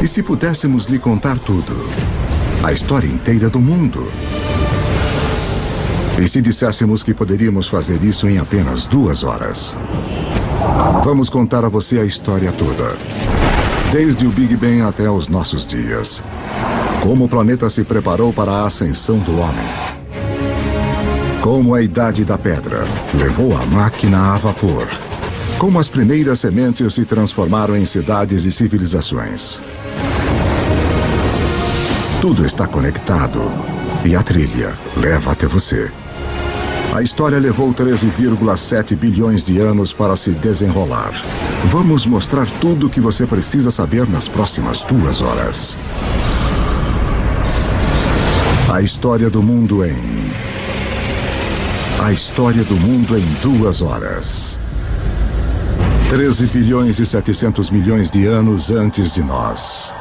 E se pudéssemos lhe contar tudo? A história inteira do mundo? E se disséssemos que poderíamos fazer isso em apenas 2 horas? Vamos contar a você a história toda. Desde o Big Bang até os nossos dias. Como o planeta se preparou para a ascensão do homem. Como a Idade da Pedra levou a máquina a vapor. Como as primeiras sementes se transformaram em cidades e civilizações. Tudo está conectado e a trilha leva até você. A história levou 13,7 bilhões de anos para se desenrolar. Vamos mostrar tudo o que você precisa saber nas próximas 2 horas. A história do mundo em... A história do mundo em 2 horas. 13 bilhões e 700 milhões de anos antes de nós.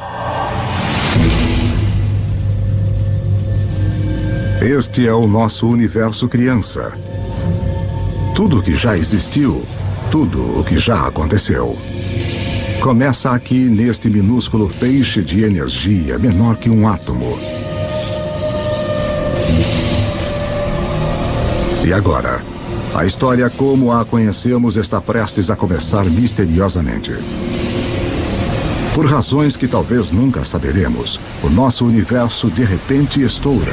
Este é o nosso universo criança. Tudo o que já existiu, tudo o que já aconteceu. Começa aqui neste minúsculo feixe de energia menor que um átomo. E agora, a história como a conhecemos está prestes a começar misteriosamente. Por razões que talvez nunca saberemos, o nosso universo de repente estoura.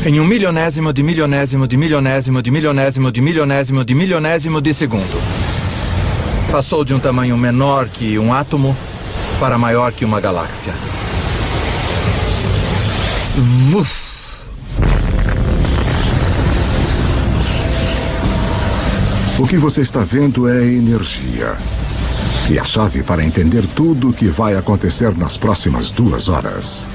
Em 1/milionésimo de milionésimo de milionésimo de milionésimo de milionésimo de milionésimo de segundo. Passou de um tamanho menor que um átomo para maior que uma galáxia. Vuf! O que você está vendo é energia. E a chave para entender tudo o que vai acontecer nas próximas 2 horas.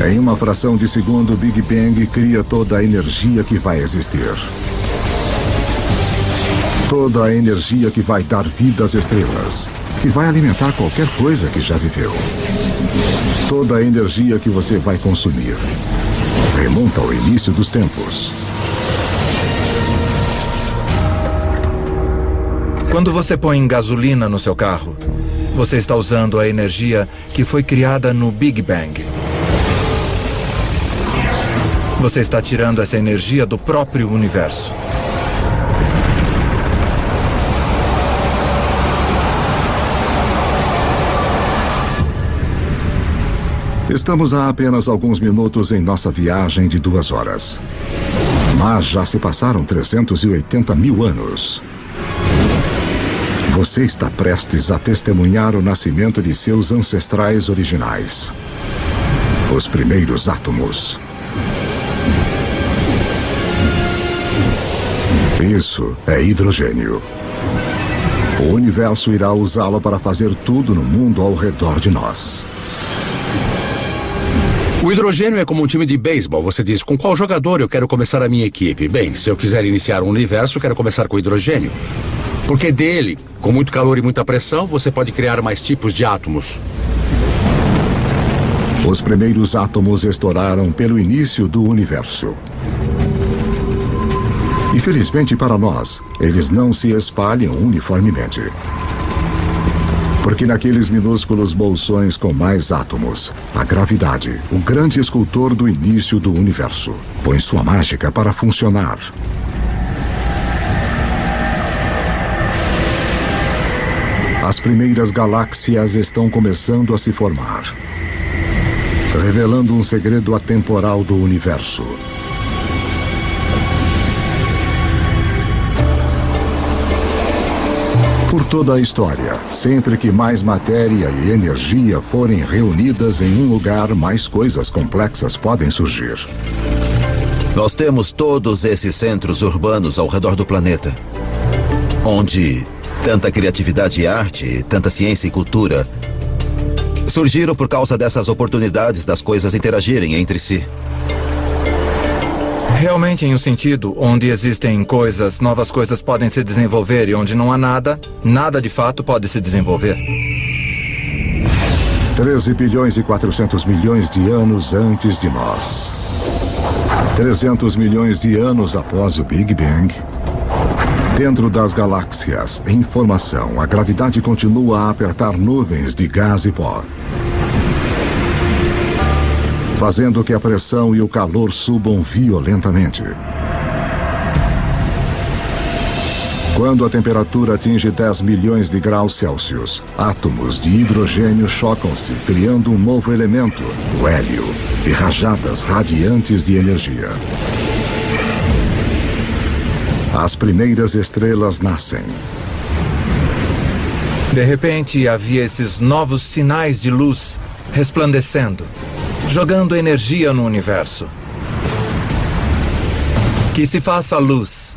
Em uma fração de segundo, o Big Bang cria toda a energia que vai existir. Toda a energia que vai dar vida às estrelas, que vai alimentar qualquer coisa que já viveu. Toda a energia que você vai consumir remonta ao início dos tempos. Quando você põe gasolina no seu carro, você está usando a energia que foi criada no Big Bang. Você está tirando essa energia do próprio universo. Estamos há apenas alguns minutos em nossa viagem de 2 horas. Mas já se passaram 380 mil anos. Você está prestes a testemunhar o nascimento de seus ancestrais originais. Os primeiros átomos. Isso é hidrogênio. O universo irá usá-lo para fazer tudo no mundo ao redor de nós. O hidrogênio é como um time de beisebol. Você diz, com qual jogador eu quero começar a minha equipe? Bem, se eu quiser iniciar um universo, quero começar com hidrogênio. Porque dele, com muito calor e muita pressão, você pode criar mais tipos de átomos. Os primeiros átomos estouraram pelo início do universo. Infelizmente para nós, eles não se espalham uniformemente. Porque naqueles minúsculos bolsões com mais átomos, a gravidade, o grande escultor do início do universo, põe sua mágica para funcionar. As primeiras galáxias estão começando a se formar, revelando um segredo atemporal do universo. Por toda a história, sempre que mais matéria e energia forem reunidas em um lugar, mais coisas complexas podem surgir. Nós temos todos esses centros urbanos ao redor do planeta, onde tanta criatividade e arte, tanta ciência e cultura surgiram por causa dessas oportunidades das coisas interagirem entre si. Realmente em um sentido onde existem coisas, novas coisas podem se desenvolver e onde não há nada, nada de fato pode se desenvolver. 13 bilhões e 400 milhões de anos antes de nós. 300 milhões de anos após o Big Bang, dentro das galáxias, em formação, a gravidade continua a apertar nuvens de gás e pó, fazendo que a pressão e o calor subam violentamente. Quando a temperatura atinge 10 milhões de graus Celsius, átomos de hidrogênio chocam-se, criando um novo elemento, o hélio, e rajadas radiantes de energia. As primeiras estrelas nascem. De repente, havia esses novos sinais de luz resplandecendo, jogando energia no universo. Que se faça luz.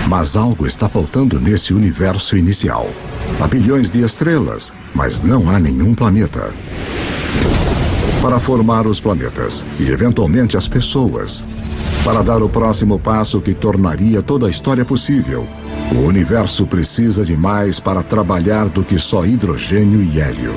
Mas algo está faltando nesse universo inicial. Há bilhões de estrelas, mas não há nenhum planeta. Para formar os planetas e, eventualmente, as pessoas, para dar o próximo passo que tornaria toda a história possível, o universo precisa de mais para trabalhar do que só hidrogênio e hélio.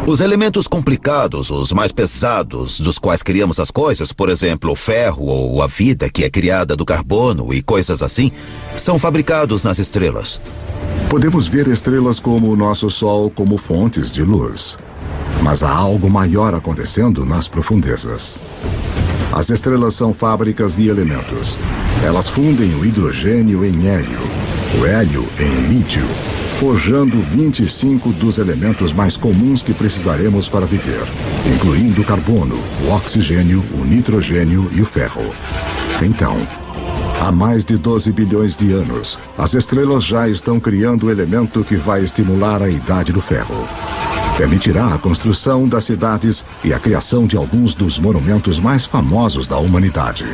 Os elementos complicados, os mais pesados, dos quais criamos as coisas, por exemplo, o ferro ou a vida que é criada do carbono e coisas assim, são fabricados nas estrelas. Podemos ver estrelas como o nosso Sol como fontes de luz. Mas há algo maior acontecendo nas profundezas. As estrelas são fábricas de elementos. Elas fundem o hidrogênio em hélio, o hélio em lítio, forjando 25 dos elementos mais comuns que precisaremos para viver, incluindo o carbono, o oxigênio, o nitrogênio e o ferro. Então, há mais de 12 bilhões de anos, as estrelas já estão criando o elemento que vai estimular a idade do ferro. Permitirá a construção das cidades e a criação de alguns dos monumentos mais famosos da humanidade.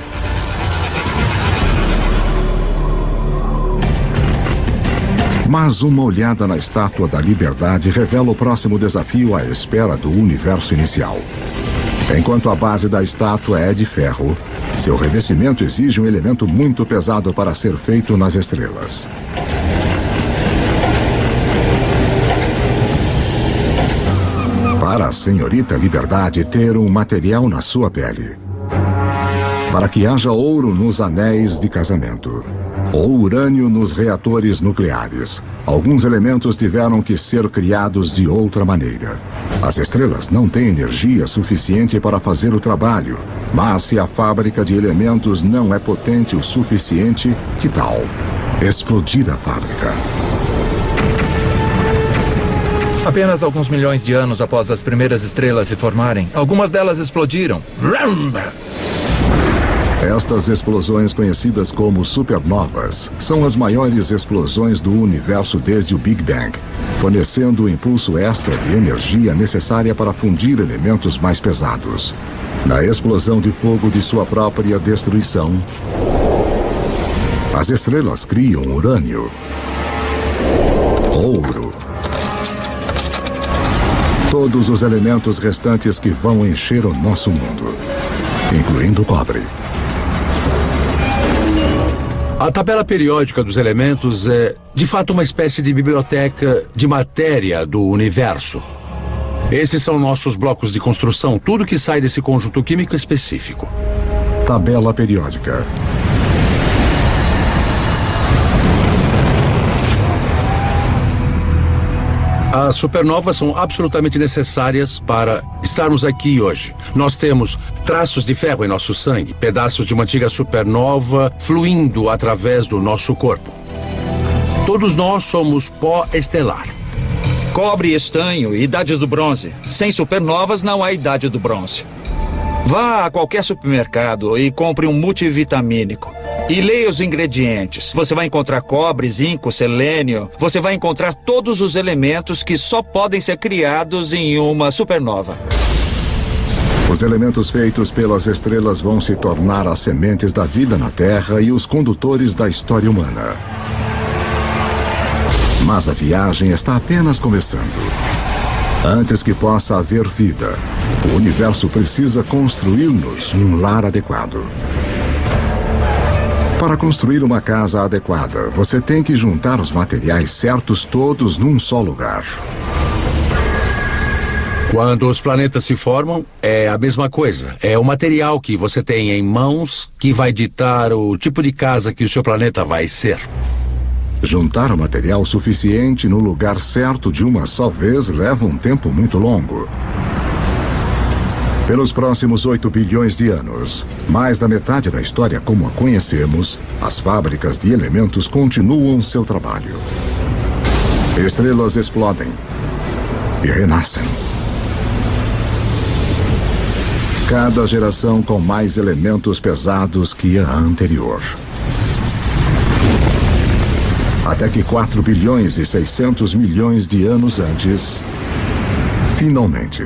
Mas uma olhada na Estátua da Liberdade revela o próximo desafio à espera do universo inicial. Enquanto a base da estátua é de ferro, seu revestimento exige um elemento muito pesado para ser feito nas estrelas. Para a senhorita Liberdade ter um material na sua pele. Para que haja ouro nos anéis de casamento. Ou urânio nos reatores nucleares. Alguns elementos tiveram que ser criados de outra maneira. As estrelas não têm energia suficiente para fazer o trabalho, mas se a fábrica de elementos não é potente o suficiente, que tal explodir a fábrica? Apenas alguns milhões de anos após as primeiras estrelas se formarem, algumas delas explodiram. Estas explosões, conhecidas como supernovas, são as maiores explosões do universo desde o Big Bang, fornecendo o impulso extra de energia necessária para fundir elementos mais pesados. Na explosão de fogo de sua própria destruição, as estrelas criam urânio, ouro, todos os elementos restantes que vão encher o nosso mundo, incluindo o cobre. A tabela periódica dos elementos é, de fato, uma espécie de biblioteca de matéria do universo. Esses são nossos blocos de construção, tudo que sai desse conjunto químico específico. Tabela periódica. As supernovas são absolutamente necessárias para estarmos aqui hoje. Nós temos traços de ferro em nosso sangue, pedaços de uma antiga supernova fluindo através do nosso corpo. Todos nós somos pó estelar. Cobre e estanho, idade do bronze. Sem supernovas não há idade do bronze. Vá a qualquer supermercado e compre um multivitamínico. E leia os ingredientes. Você vai encontrar cobre, zinco, selênio. Você vai encontrar todos os elementos que só podem ser criados em uma supernova. Os elementos feitos pelas estrelas vão se tornar as sementes da vida na Terra e os condutores da história humana. Mas a viagem está apenas começando. Antes que possa haver vida, o universo precisa construir-nos um lar adequado. Para construir uma casa adequada, você tem que juntar os materiais certos todos num só lugar. Quando os planetas se formam, é a mesma coisa. É o material que você tem em mãos que vai ditar o tipo de casa que o seu planeta vai ser. Juntar o material suficiente no lugar certo de uma só vez leva um tempo muito longo. Pelos próximos 8 bilhões de anos, mais da metade da história como a conhecemos, as fábricas de elementos continuam seu trabalho. Estrelas explodem e renascem. Cada geração com mais elementos pesados que a anterior. Até que 4 bilhões e 600 milhões de anos antes, finalmente,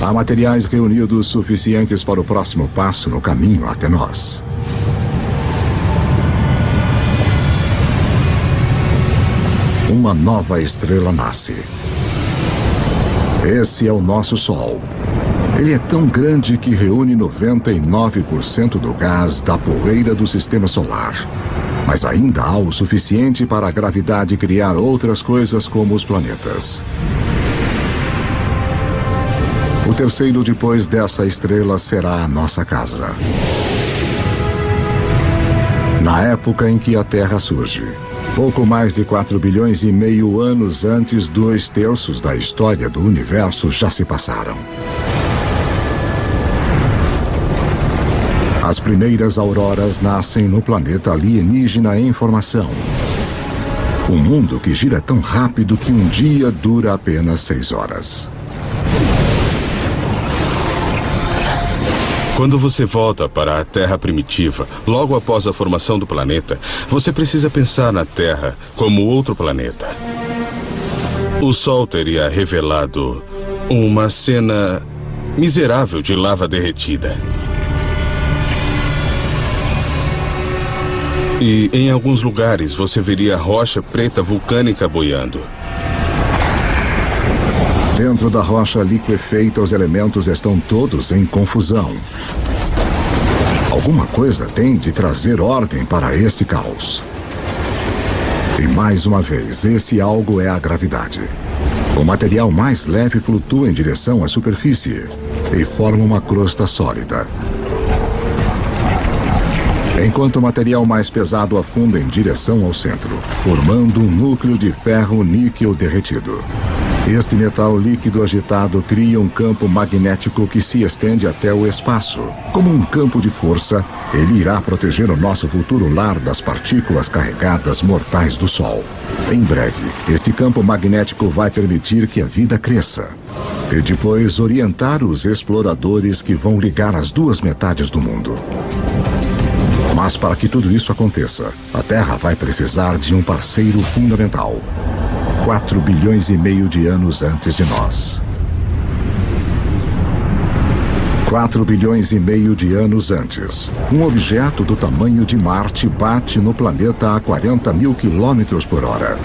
há materiais reunidos suficientes para o próximo passo no caminho até nós. Uma nova estrela nasce. Esse é o nosso Sol. Ele é tão grande que reúne 99% do gás da poeira do sistema solar. Mas ainda há o suficiente para a gravidade criar outras coisas como os planetas. O terceiro depois dessa estrela será a nossa casa. Na época em que a Terra surge, pouco mais de 4 bilhões e meio anos antes, 2/3 da história do universo já se passaram. As primeiras auroras nascem no planeta alienígena em formação. Um mundo que gira tão rápido que um dia dura apenas 6 horas. Quando você volta para a Terra primitiva, logo após a formação do planeta, você precisa pensar na Terra como outro planeta. O Sol teria revelado uma cena miserável de lava derretida. E em alguns lugares você veria rocha preta vulcânica boiando. Dentro da rocha liquefeita, os elementos estão todos em confusão. Alguma coisa tem de trazer ordem para este caos. E mais uma vez, esse algo é a gravidade. O material mais leve flutua em direção à superfície e forma uma crosta sólida. Enquanto o material mais pesado afunda em direção ao centro, formando um núcleo de ferro-níquel derretido. Este metal líquido agitado cria um campo magnético que se estende até o espaço. Como um campo de força, ele irá proteger o nosso futuro lar das partículas carregadas mortais do Sol. Em breve, este campo magnético vai permitir que a vida cresça. E depois orientar os exploradores que vão ligar as duas metades do mundo. Mas para que tudo isso aconteça, a Terra vai precisar de um parceiro fundamental. 4 bilhões e meio de anos antes de nós. 4 bilhões e meio de anos antes, um objeto do tamanho de Marte bate no planeta a 40 mil quilômetros por hora.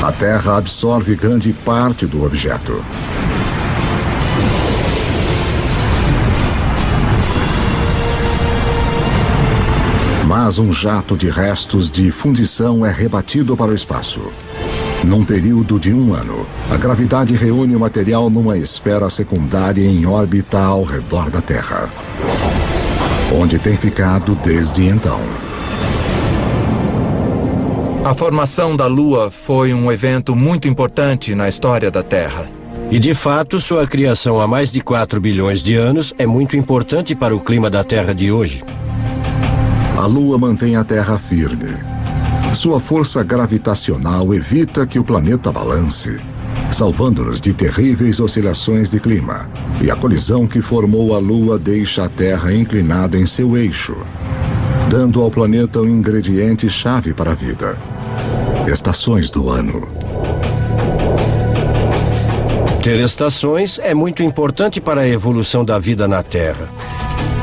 A Terra absorve grande parte do objeto. Mas um jato de restos de fundição é rebatido para o espaço. Num período de 1 ano, a gravidade reúne o material numa esfera secundária em órbita ao redor da Terra, onde tem ficado desde então. A formação da Lua foi um evento muito importante na história da Terra. E de fato, sua criação há mais de 4 bilhões de anos é muito importante para o clima da Terra de hoje. A Lua mantém a Terra firme. Sua força gravitacional evita que o planeta balance, salvando-nos de terríveis oscilações de clima. E a colisão que formou a Lua deixa a Terra inclinada em seu eixo, dando ao planeta um ingrediente-chave para a vida: estações do ano. Ter estações é muito importante para a evolução da vida na Terra.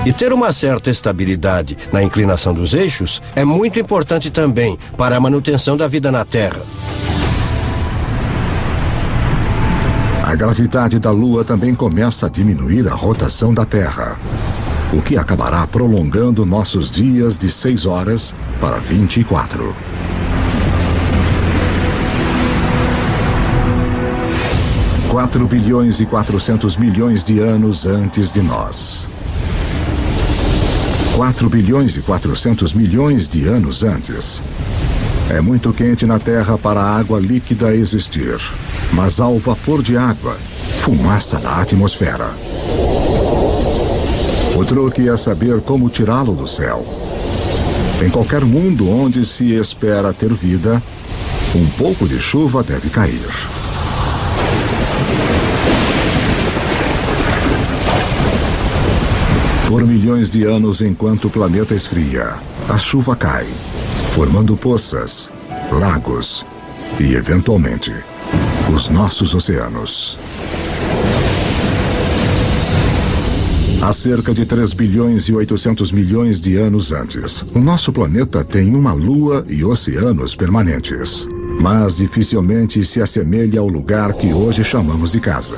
E ter uma certa estabilidade na inclinação dos eixos é muito importante também para a manutenção da vida na Terra. A gravidade da Lua também começa a diminuir a rotação da Terra, o que acabará prolongando nossos dias de 6 horas para 24. 4 bilhões e 400 milhões de anos antes de nós. 4 bilhões e 400 milhões de anos antes. É muito quente na Terra para a água líquida existir, mas há o vapor de água, fumaça na atmosfera. O truque é saber como tirá-lo do céu. Em qualquer mundo onde se espera ter vida, um pouco de chuva deve cair. Por milhões de anos, enquanto o planeta esfria, a chuva cai, formando poças, lagos e, eventualmente, os nossos oceanos. Há cerca de 3 bilhões e 800 milhões de anos antes, o nosso planeta tem uma lua e oceanos permanentes, mas dificilmente se assemelha ao lugar que hoje chamamos de casa.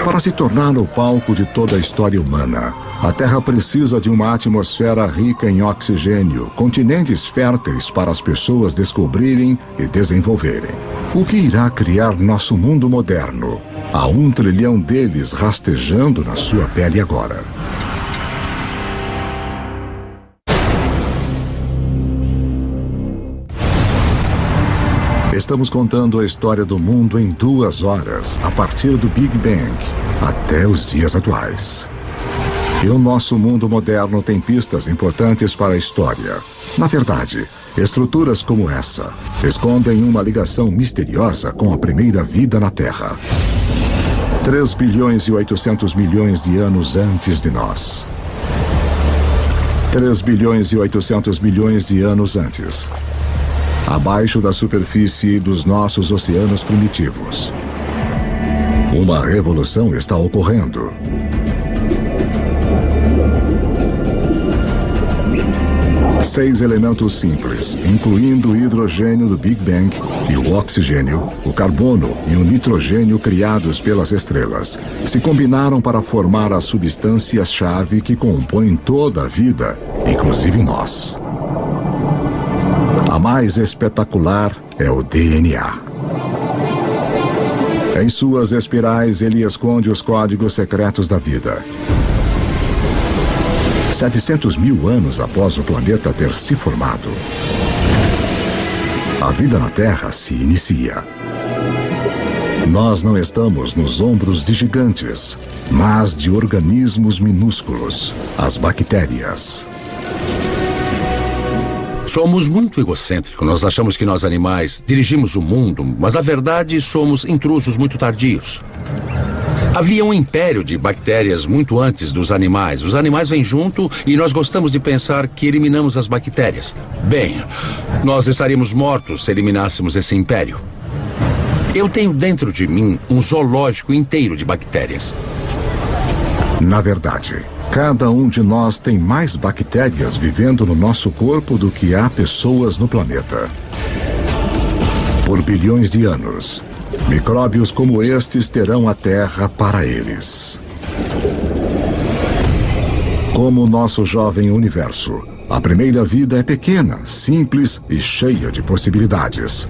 Para se tornar o palco de toda a história humana, a Terra precisa de uma atmosfera rica em oxigênio, continentes férteis para as pessoas descobrirem e desenvolverem. O que irá criar nosso mundo moderno? Há 1 trilhão deles rastejando na sua pele agora. Estamos contando a história do mundo em 2 horas, a partir do Big Bang até os dias atuais. E o nosso mundo moderno tem pistas importantes para a história. Na verdade, estruturas como essa escondem uma ligação misteriosa com a primeira vida na Terra. 3 bilhões e 800 milhões de anos antes de nós. 3 bilhões e 800 milhões de anos antes. Abaixo da superfície dos nossos oceanos primitivos. Uma revolução está ocorrendo. Seis elementos simples, incluindo o hidrogênio do Big Bang e o oxigênio, o carbono e o nitrogênio criados pelas estrelas, se combinaram para formar as substâncias-chave que compõem toda a vida, inclusive nós. A mais espetacular é o DNA. Em suas espirais, ele esconde os códigos secretos da vida. 700 mil anos após o planeta ter se formado, a vida na Terra se inicia. Nós não estamos nos ombros de gigantes, mas de organismos minúsculos, as bactérias. Somos muito egocêntricos. Nós achamos que nós animais dirigimos o mundo, mas na verdade somos intrusos muito tardios. Havia um império de bactérias muito antes dos animais. Os animais vêm junto e nós gostamos de pensar que eliminamos as bactérias. Bem, nós estaríamos mortos se eliminássemos esse império. Eu tenho dentro de mim um zoológico inteiro de bactérias. Na verdade, cada um de nós tem mais bactérias vivendo no nosso corpo do que há pessoas no planeta. Por bilhões de anos, micróbios como estes terão a Terra para eles. Como o nosso jovem universo, a primeira vida é pequena, simples e cheia de possibilidades.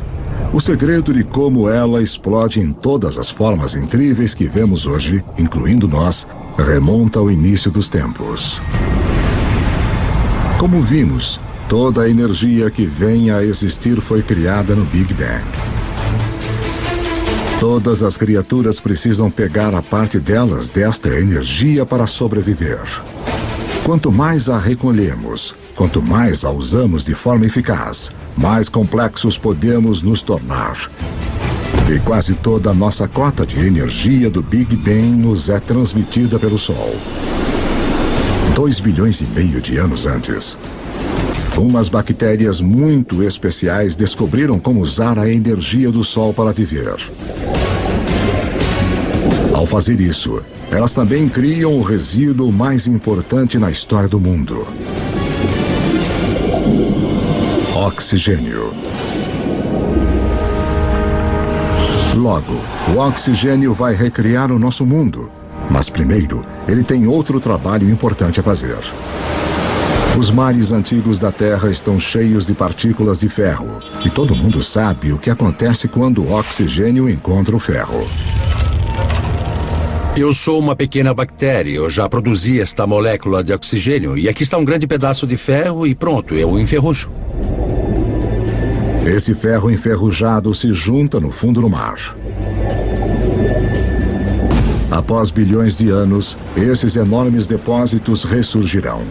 O segredo de como ela explode em todas as formas incríveis que vemos hoje, incluindo nós, remonta ao início dos tempos. Como vimos, toda a energia que vem a existir foi criada no Big Bang. Todas as criaturas precisam pegar a parte delas desta energia para sobreviver. Quanto mais a recolhemos, quanto mais a usamos de forma eficaz, mais complexos podemos nos tornar. E quase toda a nossa cota de energia do Big Bang nos é transmitida pelo Sol. 2 bilhões e meio de anos antes, umas bactérias muito especiais descobriram como usar a energia do Sol para viver. Ao fazer isso, elas também criam o resíduo mais importante na história do mundo: oxigênio. Logo, o oxigênio vai recriar o nosso mundo. Mas primeiro, ele tem outro trabalho importante a fazer. Os mares antigos da Terra estão cheios de partículas de ferro. E todo mundo sabe o que acontece quando o oxigênio encontra o ferro. Eu sou uma pequena bactéria. Eu já produzi esta molécula de oxigênio. E aqui está um grande pedaço de ferro e pronto, eu o enferrujo. Esse ferro enferrujado se junta no fundo do mar. Após bilhões de anos, esses enormes depósitos ressurgirão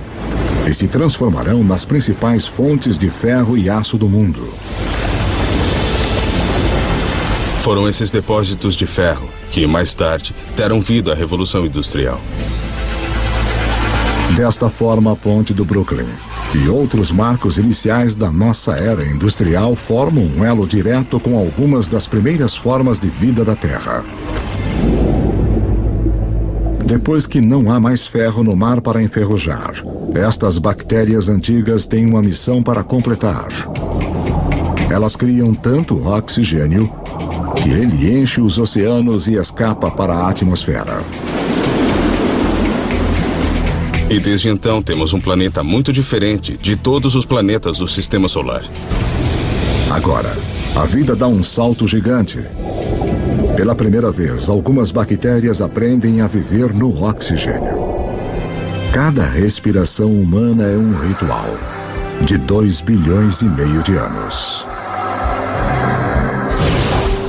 e se transformarão nas principais fontes de ferro e aço do mundo. Foram esses depósitos de ferro que, mais tarde, deram vida à Revolução Industrial. Desta forma, a Ponte do Brooklyn e outros marcos iniciais da nossa era industrial formam um elo direto com algumas das primeiras formas de vida da Terra. Depois que não há mais ferro no mar para enferrujar, estas bactérias antigas têm uma missão para completar. Elas criam tanto oxigênio que ele enche os oceanos e escapa para a atmosfera. E desde então temos um planeta muito diferente de todos os planetas do Sistema Solar. Agora, a vida dá um salto gigante. Pela primeira vez, algumas bactérias aprendem a viver no oxigênio. Cada respiração humana é um ritual de 2,5 bilhões de anos.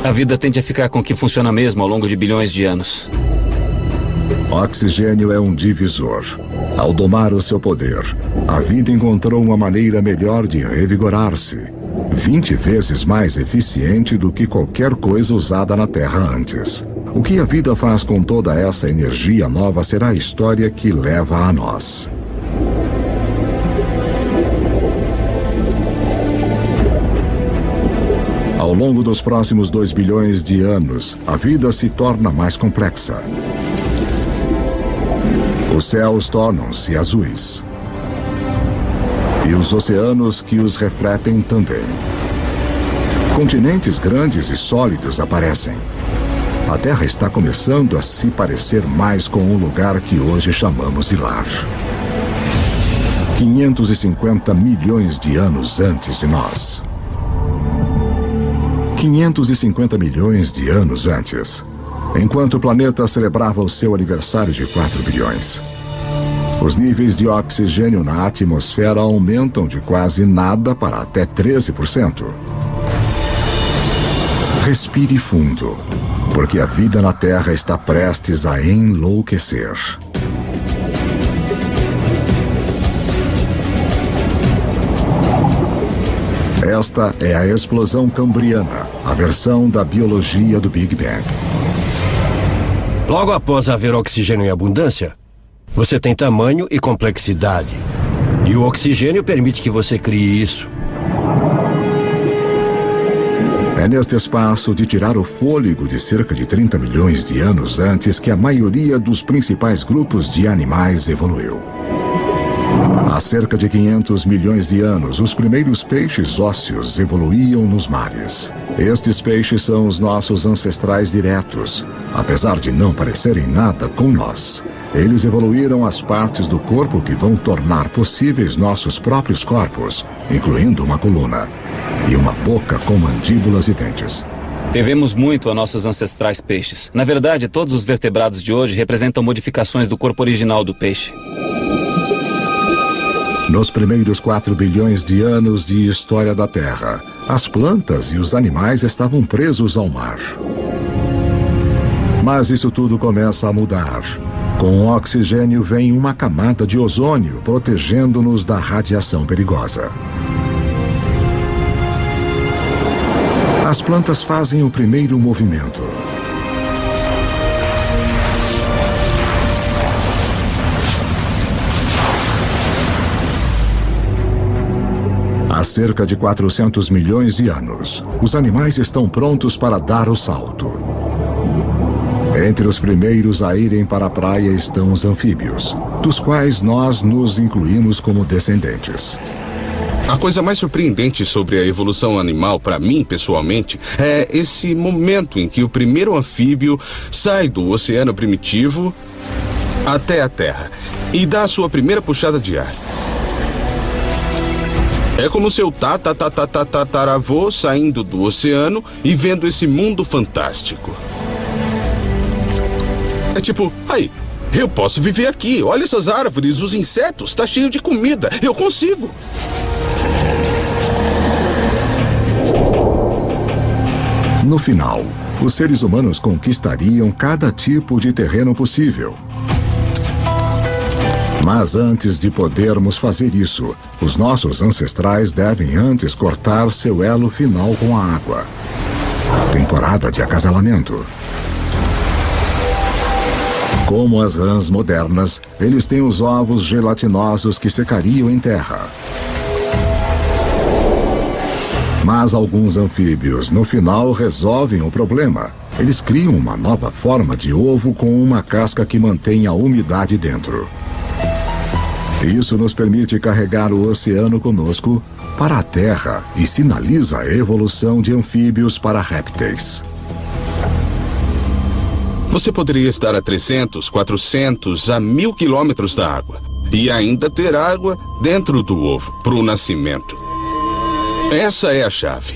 A vida tende a ficar com o que funciona mesmo ao longo de bilhões de anos. Oxigênio é um divisor. Ao domar o seu poder, a vida encontrou uma maneira melhor de revigorar-se, 20 vezes mais eficiente do que qualquer coisa usada na Terra antes. O que a vida faz com toda essa energia nova será a história que leva a nós. Ao longo dos próximos 2 bilhões de anos, a vida se torna mais complexa. Os céus tornam-se azuis. E os oceanos que os refletem também. Continentes grandes e sólidos aparecem. A Terra está começando a se parecer mais com o lugar que hoje chamamos de lar. 550 milhões de anos antes de nós. 550 milhões de anos antes, enquanto o planeta celebrava o seu aniversário de 4 bilhões. Os níveis de oxigênio na atmosfera aumentam de quase nada para até 13%. Respire fundo, porque a vida na Terra está prestes a enlouquecer. Esta é a explosão cambriana, a versão da biologia do Big Bang. Logo após haver oxigênio em abundância, você tem tamanho e complexidade. E o oxigênio permite que você crie isso. É neste espaço de tirar o fôlego de cerca de 30 milhões de anos antes que a maioria dos principais grupos de animais evoluiu. Há cerca de 500 milhões de anos, os primeiros peixes ósseos evoluíam nos mares. Estes peixes são os nossos ancestrais diretos, apesar de não parecerem nada com nós. Eles evoluíram as partes do corpo que vão tornar possíveis nossos próprios corpos, incluindo uma coluna e uma boca com mandíbulas e dentes. Devemos muito a nossos ancestrais peixes. Na verdade, todos os vertebrados de hoje representam modificações do corpo original do peixe. Nos primeiros 4 bilhões de anos de história da Terra, as plantas e os animais estavam presos ao mar. Mas isso tudo começa a mudar. Com o oxigênio vem uma camada de ozônio protegendo-nos da radiação perigosa. As plantas fazem o primeiro movimento. Há cerca de 400 milhões de anos, os animais estão prontos para dar o salto. Entre os primeiros a irem para a praia estão os anfíbios, dos quais nós nos incluímos como descendentes. A coisa mais surpreendente sobre a evolução animal, para mim, pessoalmente, é esse momento em que o primeiro anfíbio sai do oceano primitivo até a Terra e dá a sua primeira puxada de ar. É como seu tataravô saindo do oceano e vendo esse mundo fantástico. É tipo, aí, eu posso viver aqui. Olha essas árvores, os insetos, tá cheio de comida. Eu consigo. No final, os seres humanos conquistariam cada tipo de terreno possível. Mas antes de podermos fazer isso, os nossos ancestrais devem antes cortar seu elo final com a água. Temporada de acasalamento. Como as rãs modernas, eles têm os ovos gelatinosos que secariam em terra. Mas alguns anfíbios, no final, resolvem o problema. Eles criam uma nova forma de ovo com uma casca que mantém a umidade dentro. Isso nos permite carregar o oceano conosco para a Terra e sinaliza a evolução de anfíbios para répteis. Você poderia estar a 300, 400, a 1000 quilômetros da água e ainda ter água dentro do ovo para o nascimento. Essa é a chave.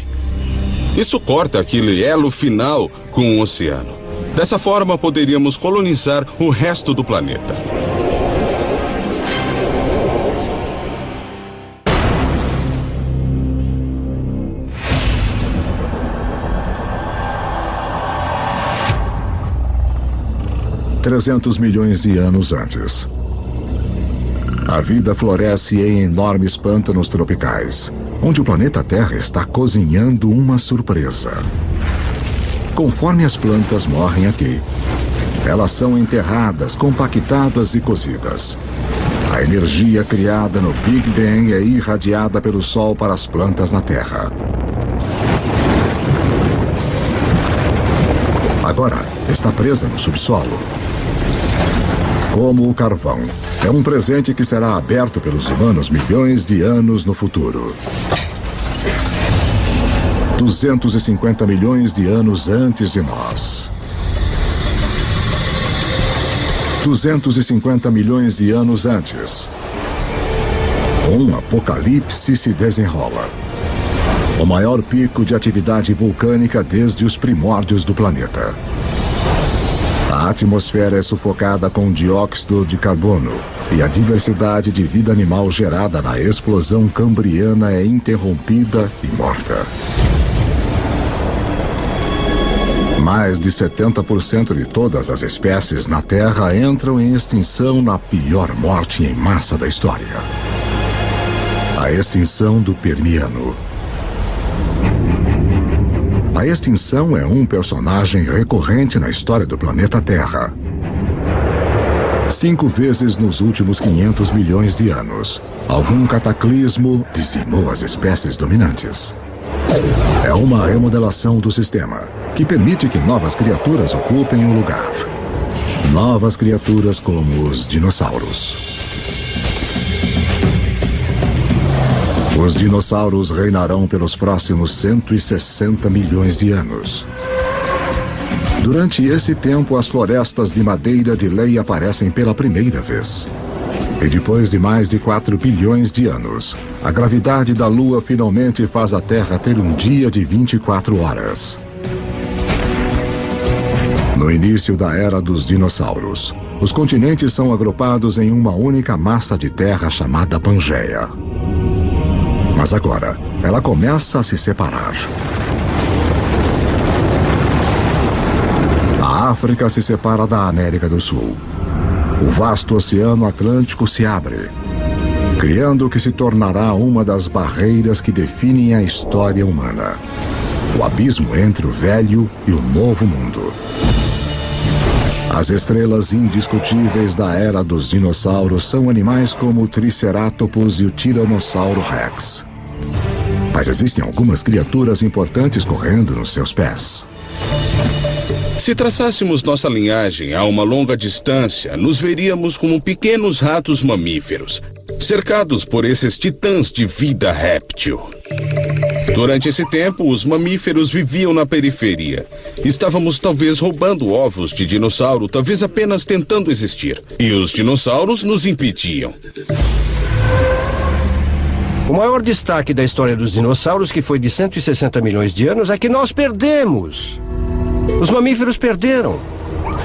Isso corta aquele elo final com o oceano. Dessa forma, poderíamos colonizar o resto do planeta. $300 milhões de anos antes. A vida floresce em enormes pântanos tropicais, onde o planeta Terra está cozinhando uma surpresa. Conforme as plantas morrem aqui, elas são enterradas, compactadas e cozidas. A energia criada no Big Bang é irradiada pelo Sol para as plantas na Terra. Agora está presa no subsolo. Como o carvão, é um presente que será aberto pelos humanos milhões de anos no futuro. 250 milhões de anos antes de nós. 250 milhões de anos antes. Um apocalipse se desenrola. O maior pico de atividade vulcânica desde os primórdios do planeta. A atmosfera é sufocada com dióxido de carbono e a diversidade de vida animal gerada na explosão cambriana é interrompida e morta. Mais de 70% de todas as espécies na Terra entram em extinção na pior morte em massa da história. A extinção do Permiano. A extinção é um personagem recorrente na história do planeta Terra. 5 vezes nos últimos 500 milhões de anos, algum cataclismo dizimou as espécies dominantes. É uma remodelação do sistema, que permite que novas criaturas ocupem o lugar. Novas criaturas como os dinossauros. Os dinossauros reinarão pelos próximos 160 milhões de anos. Durante esse tempo, as florestas de madeira de lei aparecem pela primeira vez. E depois de mais de 4 bilhões de anos, a gravidade da Lua finalmente faz a Terra ter um dia de 24 horas. No início da era dos dinossauros, os continentes são agrupados em uma única massa de terra chamada Pangeia. Mas agora, ela começa a se separar. A África se separa da América do Sul. O vasto Oceano Atlântico se abre, criando o que se tornará uma das barreiras que definem a história humana. O abismo entre o velho e o novo mundo. As estrelas indiscutíveis da era dos dinossauros são animais como o Triceratopus e o Tiranossauro Rex. Mas existem algumas criaturas importantes correndo nos seus pés. Se traçássemos nossa linhagem a uma longa distância, nos veríamos como pequenos ratos mamíferos, cercados por esses titãs de vida réptil. Durante esse tempo, os mamíferos viviam na periferia. Estávamos talvez roubando ovos de dinossauro, talvez apenas tentando existir. E os dinossauros nos impediam. O maior destaque da história dos dinossauros, que foi de 160 milhões de anos, é que nós perdemos. Os mamíferos perderam.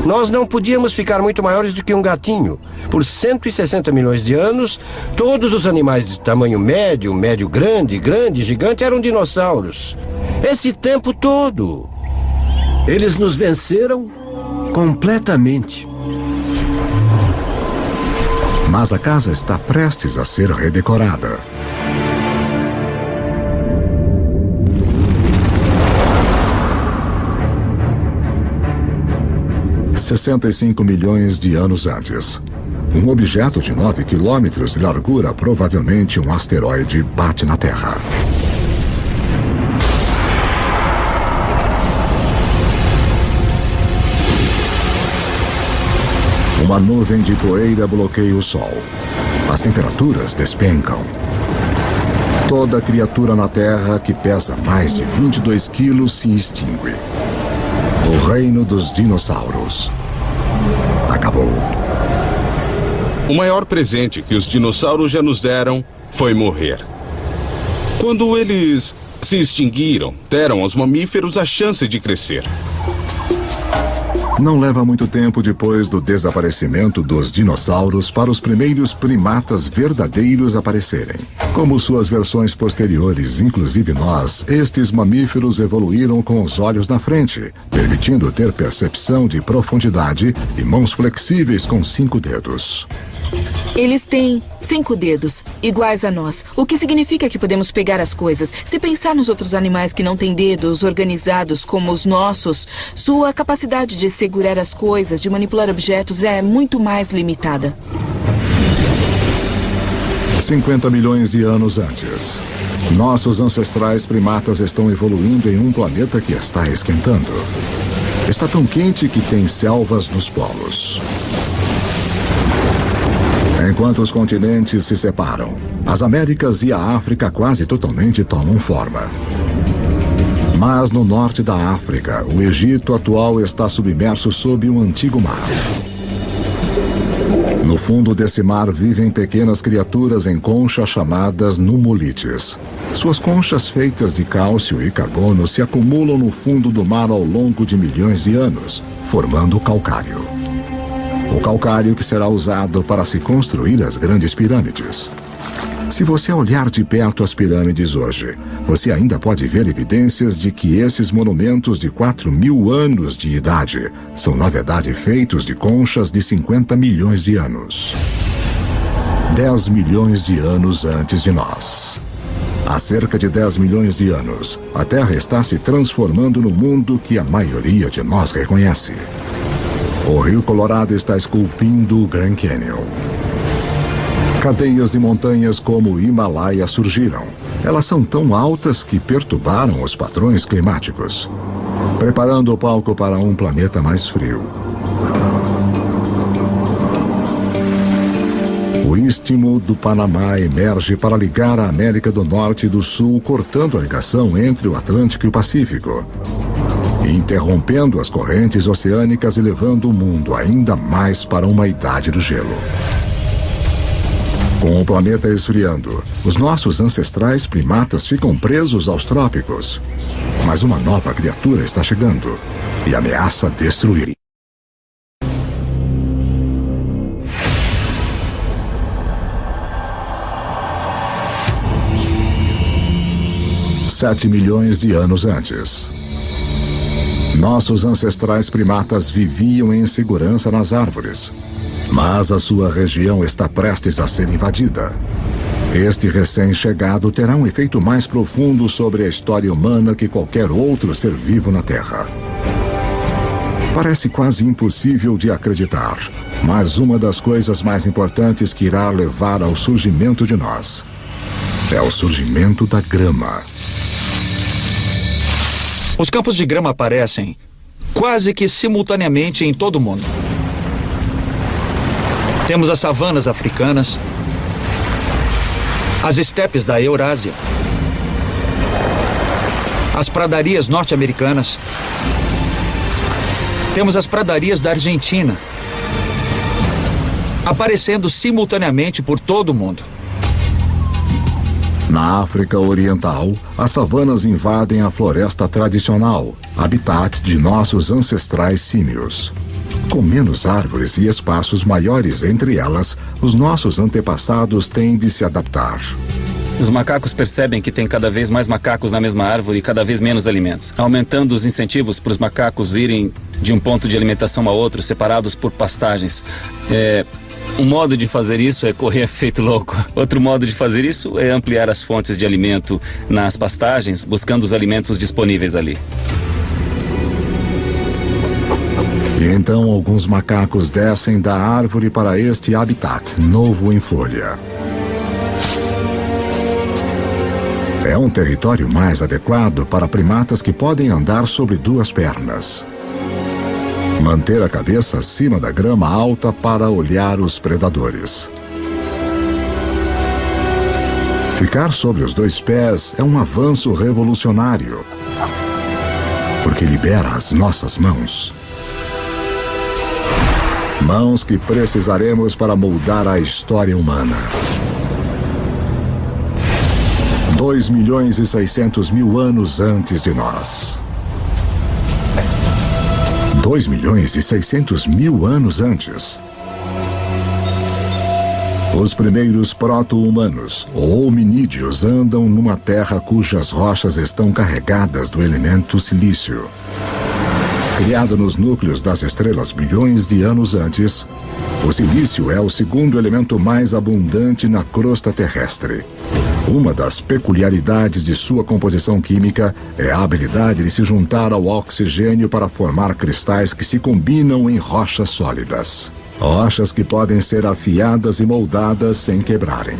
Nós não podíamos ficar muito maiores do que um gatinho. Por 160 milhões de anos, todos os animais de tamanho médio, médio-grande, grande, gigante eram dinossauros. Esse tempo todo. Eles nos venceram completamente. Mas a casa está prestes a ser redecorada. $65 milhões de anos antes. Um objeto de 9 quilômetros de largura, provavelmente um asteroide, bate na Terra. Uma nuvem de poeira bloqueia o Sol. As temperaturas despencam. Toda criatura na Terra que pesa mais de 22 quilos se extingue. O reino dos dinossauros acabou. O maior presente que os dinossauros já nos deram foi morrer. Quando eles se extinguiram, deram aos mamíferos a chance de crescer. Não leva muito tempo depois do desaparecimento dos dinossauros para os primeiros primatas verdadeiros aparecerem. Como suas versões posteriores, inclusive nós, estes mamíferos evoluíram com os olhos na frente, permitindo ter percepção de profundidade e mãos flexíveis com 5 dedos. Eles têm 5 dedos, iguais a nós, o que significa que podemos pegar as coisas. Se pensar nos outros animais que não têm dedos organizados como os nossos, sua capacidade de segurar as coisas, de manipular objetos é muito mais limitada. 50 milhões de anos antes. Nossos ancestrais primatas estão evoluindo em um planeta que está esquentando. Está tão quente que tem selvas nos polos. Enquanto os continentes se separam, as Américas e a África quase totalmente tomam forma. Mas no norte da África, o Egito atual está submerso sob um antigo mar. No fundo desse mar vivem pequenas criaturas em conchas chamadas nummulites. Suas conchas feitas de cálcio e carbono se acumulam no fundo do mar ao longo de milhões de anos, formando o calcário. O calcário que será usado para se construir as grandes pirâmides. Se você olhar de perto as pirâmides hoje, você ainda pode ver evidências de que esses monumentos de 4.000 anos de idade são, na verdade, feitos de conchas de 50 milhões de anos. 10 milhões de anos antes de nós. Há cerca de 10 milhões de anos, a Terra está se transformando no mundo que a maioria de nós reconhece. O Rio Colorado está esculpindo o Grand Canyon. Cadeias de montanhas como o Himalaia surgiram. Elas são tão altas que perturbaram os padrões climáticos, preparando o palco para um planeta mais frio. O Istmo do Panamá emerge para ligar a América do Norte e do Sul, cortando a ligação entre o Atlântico e o Pacífico, interrompendo as correntes oceânicas e levando o mundo ainda mais para uma idade do gelo. Com o planeta esfriando, os nossos ancestrais primatas ficam presos aos trópicos. Mas uma nova criatura está chegando e ameaça destruir. Sete milhões de anos antes. Nossos ancestrais primatas viviam em segurança nas árvores, mas a sua região está prestes a ser invadida. Este recém-chegado terá um efeito mais profundo sobre a história humana que qualquer outro ser vivo na Terra. Parece quase impossível de acreditar, mas uma das coisas mais importantes que irá levar ao surgimento de nós é o surgimento da grama. Os campos de grama aparecem quase que simultaneamente em todo o mundo. Temos as savanas africanas, as estepes da Eurásia, as pradarias norte-americanas, temos as pradarias da Argentina, aparecendo simultaneamente por todo o mundo. Na África Oriental, as savanas invadem a floresta tradicional, habitat de nossos ancestrais símios. Com menos árvores e espaços maiores entre elas, os nossos antepassados têm de se adaptar. Os macacos percebem que tem cada vez mais macacos na mesma árvore e cada vez menos alimentos, aumentando os incentivos para os macacos irem de um ponto de alimentação a outro, separados por pastagens. Um modo de fazer isso é correr feito louco. Outro modo de fazer isso é ampliar as fontes de alimento nas pastagens, buscando os alimentos disponíveis ali. E então alguns macacos descem da árvore para este habitat novo em folha. É um território mais adequado para primatas que podem andar sobre duas pernas. Manter a cabeça acima da grama alta para olhar os predadores. Ficar sobre os dois pés é um avanço revolucionário, porque libera as nossas mãos. Mãos que precisaremos para moldar a história humana. 2.600.000 anos antes de nós. 2.600.000 anos antes. Os primeiros proto-humanos, ou hominídeos, andam numa terra cujas rochas estão carregadas do elemento silício. Criado nos núcleos das estrelas bilhões de anos antes, o silício é o segundo elemento mais abundante na crosta terrestre. Uma das peculiaridades de sua composição química é a habilidade de se juntar ao oxigênio para formar cristais que se combinam em rochas sólidas. Rochas que podem ser afiadas e moldadas sem quebrarem.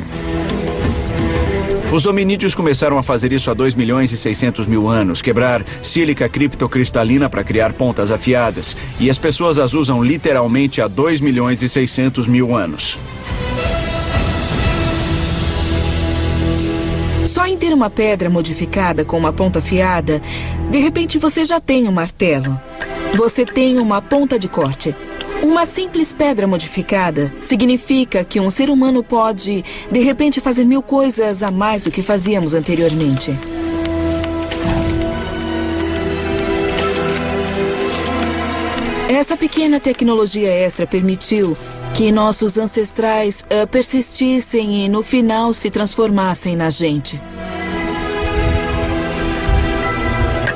Os hominídeos começaram a fazer isso há 2.600.000 anos, quebrar sílica criptocristalina para criar pontas afiadas. E as pessoas as usam literalmente há 2.600.000 anos. Só em ter uma pedra modificada com uma ponta afiada, de repente você já tem um martelo. Você tem uma ponta de corte. Uma simples pedra modificada significa que um ser humano pode, de repente, fazer 1000 coisas a mais do que fazíamos anteriormente. Essa pequena tecnologia extra permitiu que nossos ancestrais persistissem e, no final, se transformassem na gente.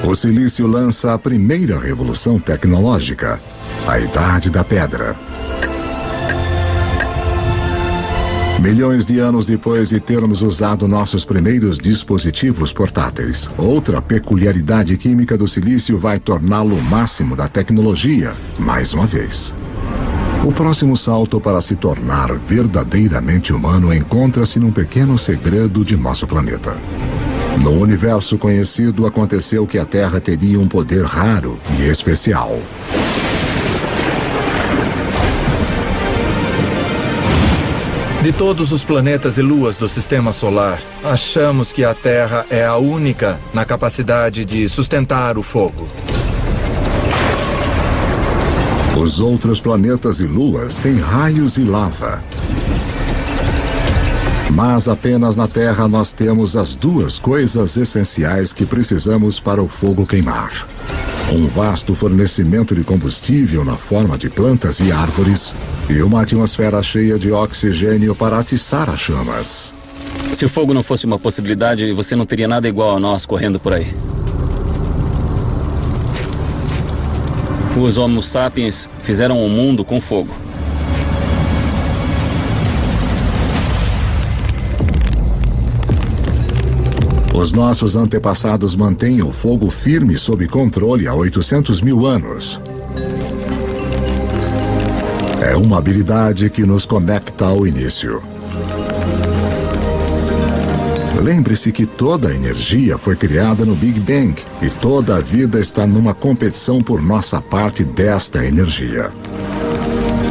O silício lança a primeira revolução tecnológica, a Idade da Pedra. Milhões de anos depois de termos usado nossos primeiros dispositivos portáteis, outra peculiaridade química do silício vai torná-lo o máximo da tecnologia, mais uma vez. O próximo salto para se tornar verdadeiramente humano encontra-se num pequeno segredo de nosso planeta. No universo conhecido, aconteceu que a Terra teria um poder raro e especial. De todos os planetas e luas do Sistema Solar, achamos que a Terra é a única na capacidade de sustentar o fogo. Os outros planetas e luas têm raios e lava. Mas apenas na Terra nós temos as duas coisas essenciais que precisamos para o fogo queimar. Um vasto fornecimento de combustível na forma de plantas e árvores e uma atmosfera cheia de oxigênio para atiçar as chamas. Se o fogo não fosse uma possibilidade, você não teria nada igual a nós correndo por aí. Os Homo sapiens fizeram o mundo com fogo. Os nossos antepassados mantêm o fogo firme sob controle há 800.000 anos. É uma habilidade que nos conecta ao início. Lembre-se que toda a energia foi criada no Big Bang e toda a vida está numa competição por nossa parte desta energia.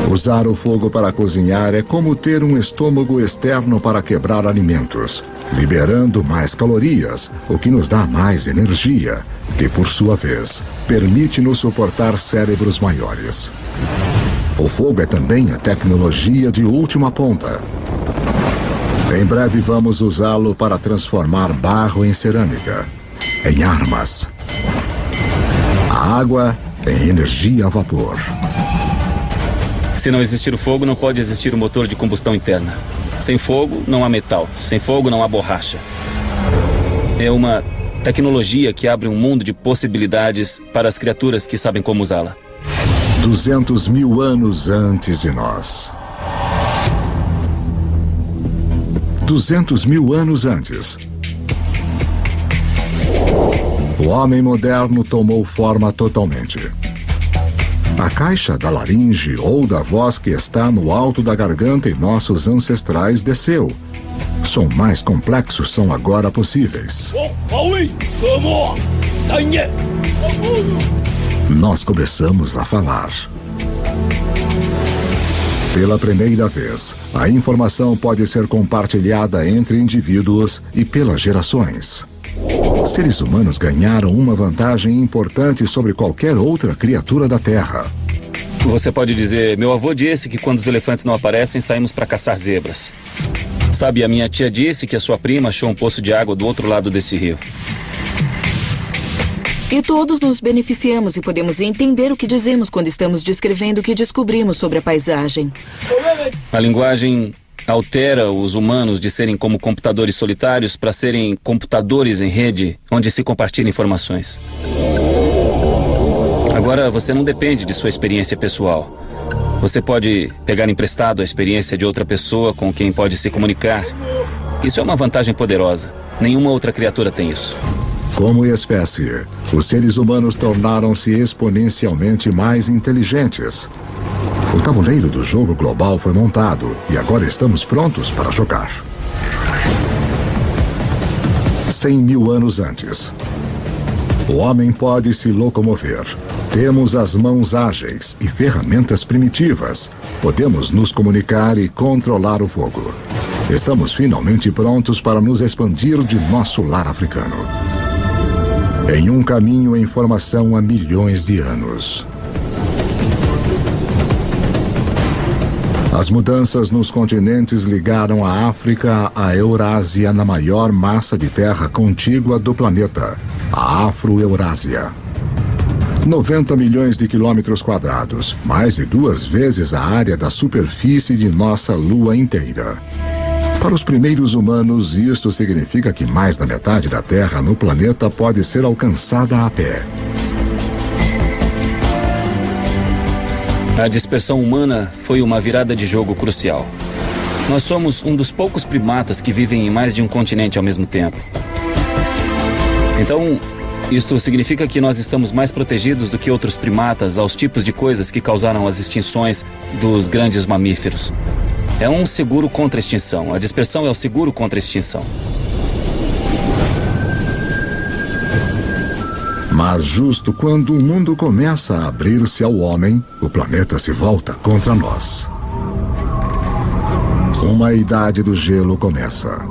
Usar o fogo para cozinhar é como ter um estômago externo para quebrar alimentos, liberando mais calorias, o que nos dá mais energia, que, por sua vez, permite-nos suportar cérebros maiores. O fogo é também a tecnologia de última ponta. Em breve vamos usá-lo para transformar barro em cerâmica, em armas, a água em energia a vapor Se não existir o fogo, não pode existir o motor de combustão interna. Sem fogo, não há metal. Sem fogo, não há borracha. É uma tecnologia que abre um mundo de possibilidades para as criaturas que sabem como usá-la. 200 mil anos antes de nós. 200 mil anos antes. O homem moderno tomou forma totalmente. A caixa da laringe ou da voz que está no alto da garganta em nossos ancestrais desceu. Som mais complexos são agora possíveis. Nós começamos a falar. Pela primeira vez, a informação pode ser compartilhada entre indivíduos e pelas gerações. Seres humanos ganharam uma vantagem importante sobre qualquer outra criatura da Terra. Você pode dizer, meu avô disse que quando os elefantes não aparecem, saímos para caçar zebras. Sabe, a minha tia disse que a sua prima achou um poço de água do outro lado desse rio. E todos nos beneficiamos e podemos entender o que dizemos quando estamos descrevendo o que descobrimos sobre a paisagem. A linguagem altera os humanos de serem como computadores solitários para serem computadores em rede, onde se compartilham informações. Agora, você não depende de sua experiência pessoal. Você pode pegar emprestado a experiência de outra pessoa com quem pode se comunicar. Isso é uma vantagem poderosa. Nenhuma outra criatura tem isso. Como espécie, os seres humanos tornaram-se exponencialmente mais inteligentes. O tabuleiro do jogo global foi montado e agora estamos prontos para jogar. 100 mil anos antes. O homem pode se locomover. Temos as mãos ágeis e ferramentas primitivas. Podemos nos comunicar e controlar o fogo. Estamos finalmente prontos para nos expandir de nosso lar africano. Em um caminho em formação há milhões de anos. As mudanças nos continentes ligaram a África à Eurásia na maior massa de terra contígua do planeta, a Afro-Eurásia. 90 milhões de quilômetros quadrados, mais de 2 vezes a área da superfície de nossa Lua inteira. Para os primeiros humanos, isto significa que mais da metade da Terra no planeta pode ser alcançada a pé. A dispersão humana foi uma virada de jogo crucial. Nós somos um dos poucos primatas que vivem em mais de um continente ao mesmo tempo. Então, isto significa que nós estamos mais protegidos do que outros primatas aos tipos de coisas que causaram as extinções dos grandes mamíferos. É um seguro contra a extinção. A dispersão é o seguro contra a extinção. Mas justo quando o mundo começa a abrir-se ao homem, o planeta se volta contra nós. Uma idade do gelo começa.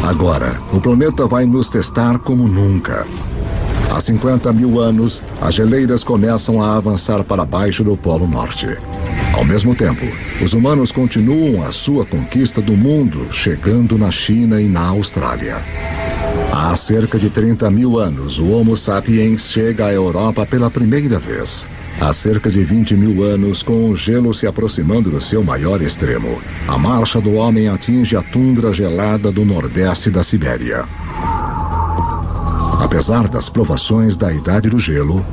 Agora, o planeta vai nos testar como nunca. Há 50 mil anos, as geleiras começam a avançar para baixo do Polo Norte. Ao mesmo tempo, os humanos continuam a sua conquista do mundo, chegando na China e na Austrália. Há cerca de 30 mil anos, o Homo sapiens chega à Europa pela primeira vez. Há cerca de 20 mil anos, com o gelo se aproximando do seu maior extremo, a marcha do homem atinge a tundra gelada do nordeste da Sibéria. Apesar das provações da Idade do Gelo,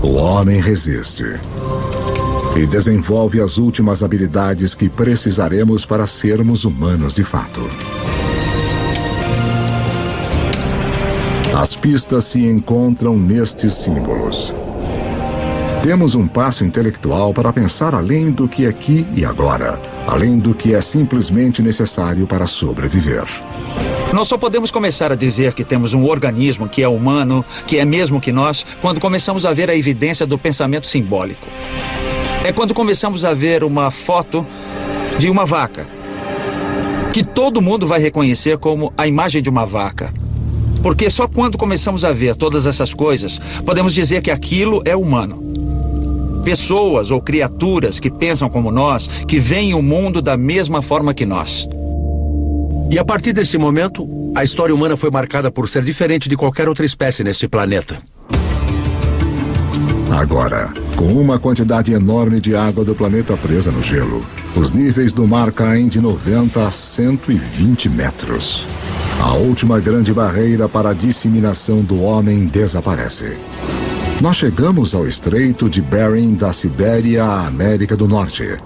o homem resiste e desenvolve as últimas habilidades que precisaremos para sermos humanos de fato. As pistas se encontram nestes símbolos. Temos um passo intelectual para pensar além do que é aqui e agora, além do que é simplesmente necessário para sobreviver. Nós só podemos começar a dizer que temos um organismo que é humano, que é mesmo que nós, quando começamos a ver a evidência do pensamento simbólico. É quando começamos a ver uma foto de uma vaca, que todo mundo vai reconhecer como a imagem de uma vaca. Porque só quando começamos a ver todas essas coisas, podemos dizer que aquilo é humano. Pessoas ou criaturas que pensam como nós, que veem o mundo da mesma forma que nós. E a partir desse momento, a história humana foi marcada por ser diferente de qualquer outra espécie neste planeta. Agora, Com uma quantidade enorme de água do planeta presa no gelo, os níveis do mar caem de 90 a 120 metros. A última grande barreira para a disseminação do homem desaparece. Nós chegamos ao Estreito de Bering da Sibéria à América do Norte.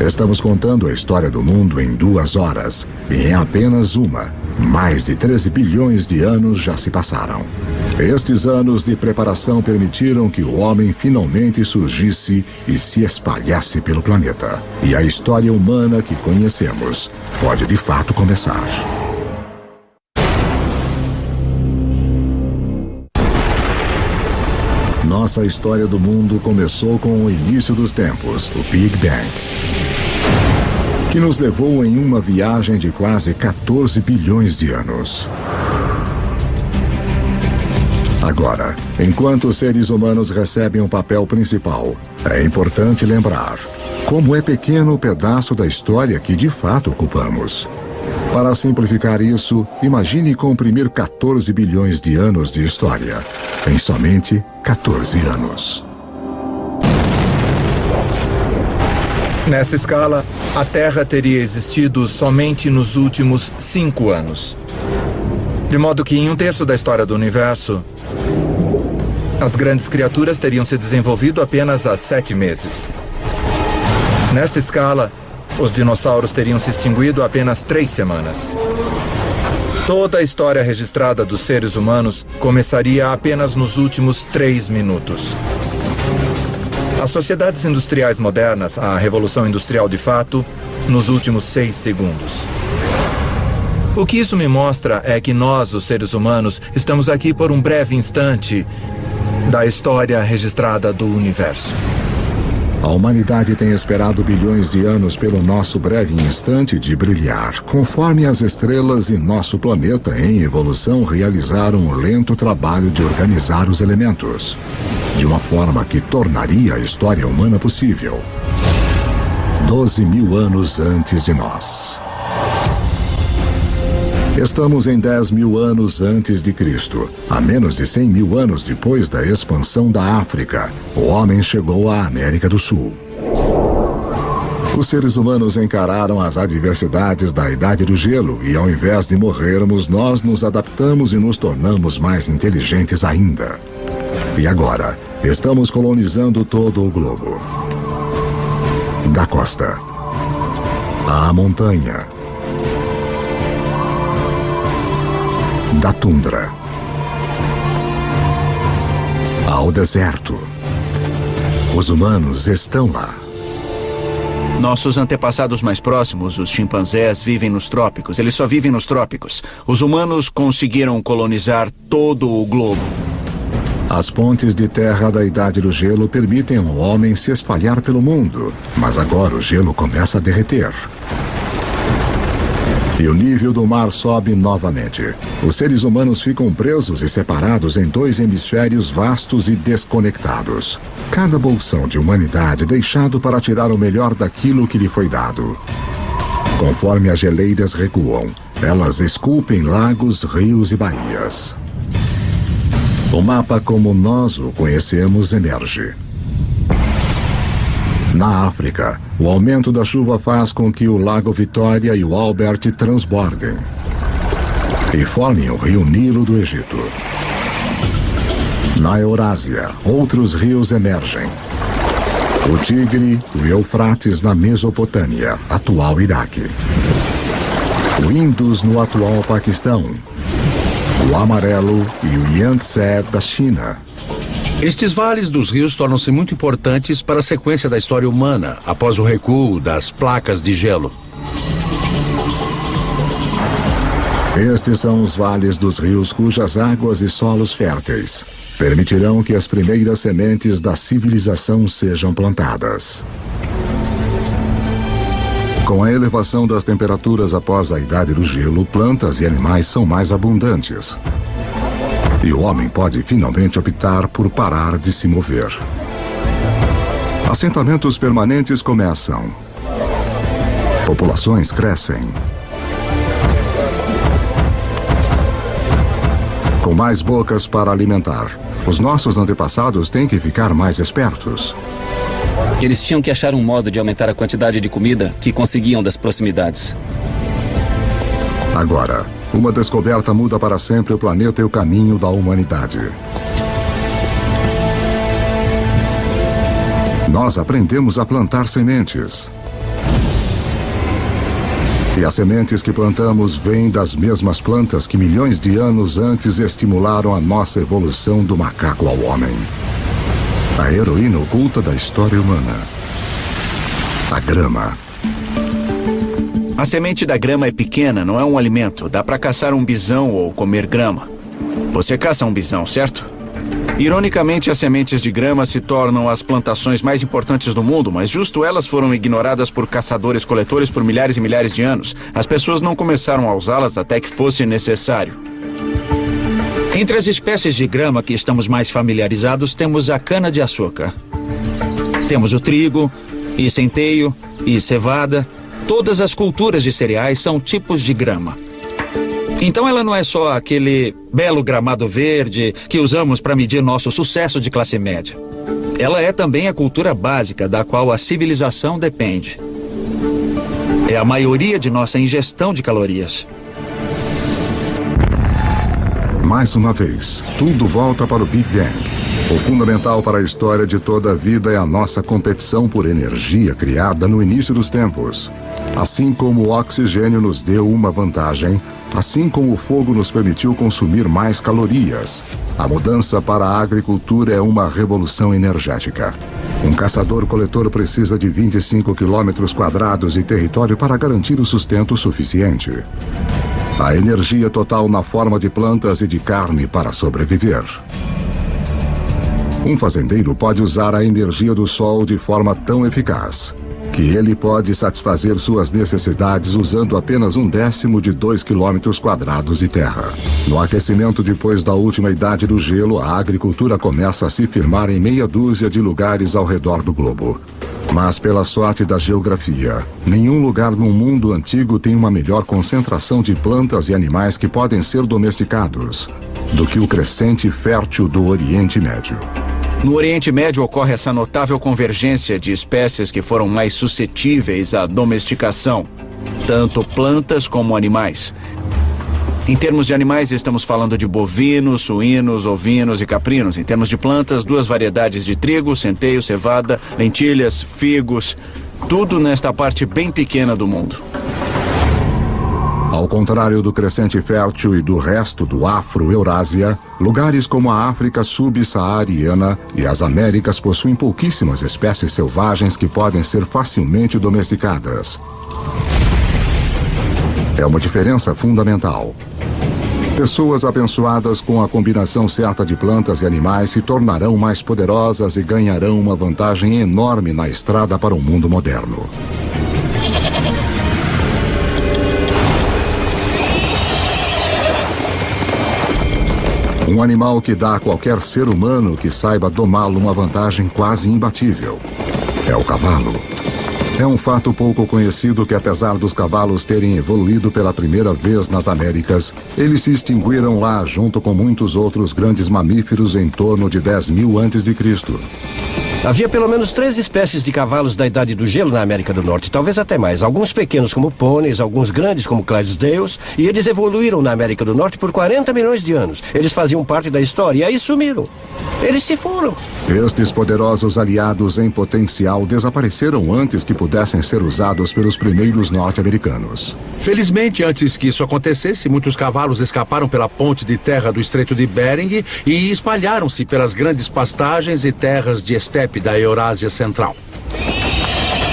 Estamos contando a história do mundo em 2 horas, e em apenas uma, mais de 13 bilhões de anos já se passaram. Estes anos de preparação permitiram que o homem finalmente surgisse e se espalhasse pelo planeta. E a história humana que conhecemos pode de fato começar. Nossa história do mundo começou com o início dos tempos, o Big Bang, que nos levou em uma viagem de quase 14 bilhões de anos. Agora, enquanto os seres humanos recebem um papel principal, é importante lembrar como é pequeno o pedaço da história que de fato ocupamos. Para simplificar isso, imagine comprimir 14 bilhões de anos de história em somente 14 anos. Nessa escala, a Terra teria existido somente nos últimos 5 anos. De modo que em 1/3 da história do universo, as grandes criaturas teriam se desenvolvido apenas há 7 meses. Nesta escala, os dinossauros teriam se extinguido há apenas 3 semanas. Toda a história registrada dos seres humanos começaria apenas nos últimos 3 minutos. As sociedades industriais modernas, a Revolução Industrial de fato, nos últimos 6 segundos. O que isso me mostra é que nós, os seres humanos, estamos aqui por um breve instante da história registrada do universo. A humanidade tem esperado bilhões de anos pelo nosso breve instante de brilhar, conforme as estrelas e nosso planeta em evolução realizaram um lento trabalho de organizar os elementos, de uma forma que tornaria a história humana possível. 12.000 anos antes de nós. Estamos em 10.000 anos antes de Cristo. A menos de 100.000 anos depois da expansão da África, o homem chegou à América do Sul. Os seres humanos encararam as adversidades da Idade do Gelo e, ao invés de morrermos, nós nos adaptamos e nos tornamos mais inteligentes ainda. E agora, estamos colonizando todo o globo. Da costa à montanha, da tundra ao deserto. Os humanos estão lá. Nossos antepassados mais próximos, os chimpanzés, vivem nos trópicos. Eles só vivem nos trópicos. Os humanos conseguiram colonizar todo o globo. As pontes de terra da Idade do Gelo permitem ao homem se espalhar pelo mundo, mas agora o gelo começa a derreter. E o nível do mar sobe novamente. Os seres humanos ficam presos e separados em 2 hemisférios vastos e desconectados. Cada bolsão de humanidade deixado para tirar o melhor daquilo que lhe foi dado. Conforme as geleiras recuam, elas esculpem lagos, rios e baías. O mapa como nós o conhecemos emerge. Na África, o aumento da chuva faz com que o Lago Vitória e o Albert transbordem e formem o rio Nilo do Egito. Na Eurásia, outros rios emergem. O Tigre e o Eufrates na Mesopotâmia, atual Iraque. O Indus no atual Paquistão. O Amarelo e o Yangtze da China. Estes vales dos rios tornam-se muito importantes para a sequência da história humana, após o recuo das placas de gelo. Estes são os vales dos rios cujas águas e solos férteis permitirão que as primeiras sementes da civilização sejam plantadas. Com a elevação das temperaturas após a Idade do Gelo, plantas e animais são mais abundantes. E o homem pode finalmente optar por parar de se mover. Assentamentos permanentes começam. Populações crescem. com mais bocas para alimentar. Os nossos antepassados têm que ficar mais espertos. Eles tinham que achar um modo de aumentar a quantidade de comida que conseguiam das proximidades. Agora, uma descoberta muda para sempre o planeta e o caminho da humanidade. Nós aprendemos a plantar sementes. E as sementes que plantamos vêm das mesmas plantas que milhões de anos antes estimularam a nossa evolução do macaco ao homem. A heroína oculta da história humana. A grama. A semente da grama é pequena, não é um alimento. Dá para caçar um bisão ou comer grama. Você caça um bisão, certo? Ironicamente, as sementes de grama se tornam as plantações mais importantes do mundo, mas justo elas foram ignoradas por caçadores-coletores por milhares e milhares de anos. As pessoas não começaram a usá-las até que fosse necessário. Entre as espécies de grama que estamos mais familiarizados, temos a cana-de-açúcar. Temos o trigo, e centeio, e cevada. Todas as culturas de cereais são tipos de grama. Então ela não é só aquele belo gramado verde que usamos para medir nosso sucesso de classe média. Ela é também a cultura básica da qual a civilização depende. É a maioria de nossa ingestão de calorias. Mais uma vez, tudo volta para o Big Bang. O fundamental para a história de toda a vida é a nossa competição por energia criada no início dos tempos. Assim como o oxigênio nos deu uma vantagem, assim como o fogo nos permitiu consumir mais calorias, a mudança para a agricultura é uma revolução energética. Um caçador-coletor precisa de 25 quilômetros quadrados de território para garantir o sustento suficiente. A energia total na forma de plantas e de carne para sobreviver. Um fazendeiro pode usar a energia do sol de forma tão eficaz que ele pode satisfazer suas necessidades usando apenas 1/10 de 2 quilômetros quadrados de terra. No aquecimento depois da última idade do gelo, a agricultura começa a se firmar em meia dúzia de lugares ao redor do globo. Mas pela sorte da geografia, nenhum lugar no mundo antigo tem uma melhor concentração de plantas e animais que podem ser domesticados do que o crescente fértil do Oriente Médio. No Oriente Médio ocorre essa notável convergência de espécies que foram mais suscetíveis à domesticação, tanto plantas como animais. Em termos de animais, estamos falando de bovinos, suínos, ovinos e caprinos. Em termos de plantas, 2 variedades de trigo, centeio, cevada, lentilhas, figos, tudo nesta parte bem pequena do mundo. Ao contrário do crescente fértil e do resto do Afro-Eurásia, lugares como a África subsaariana e as Américas possuem pouquíssimas espécies selvagens que podem ser facilmente domesticadas. É uma diferença fundamental. Pessoas abençoadas com a combinação certa de plantas e animais se tornarão mais poderosas e ganharão uma vantagem enorme na estrada para o mundo moderno. Um animal que dá a qualquer ser humano que saiba domá-lo uma vantagem quase imbatível. É o cavalo. É um fato pouco conhecido que, apesar dos cavalos terem evoluído pela primeira vez nas Américas, eles se extinguiram lá junto com muitos outros grandes mamíferos em torno de 10.000 a.C. Havia pelo menos 3 espécies de cavalos da Idade do Gelo na América do Norte, talvez até mais. Alguns pequenos como pôneis, alguns grandes como Clydesdales, e eles evoluíram na América do Norte por 40 milhões de anos. Eles faziam parte da história e aí sumiram. Eles se foram. Estes poderosos aliados em potencial desapareceram antes que pudessem ser usados pelos primeiros norte-americanos. Felizmente, antes que isso acontecesse, muitos cavalos escaparam pela ponte de terra do Estreito de Bering e espalharam-se pelas grandes pastagens e terras de estepe da Eurásia Central.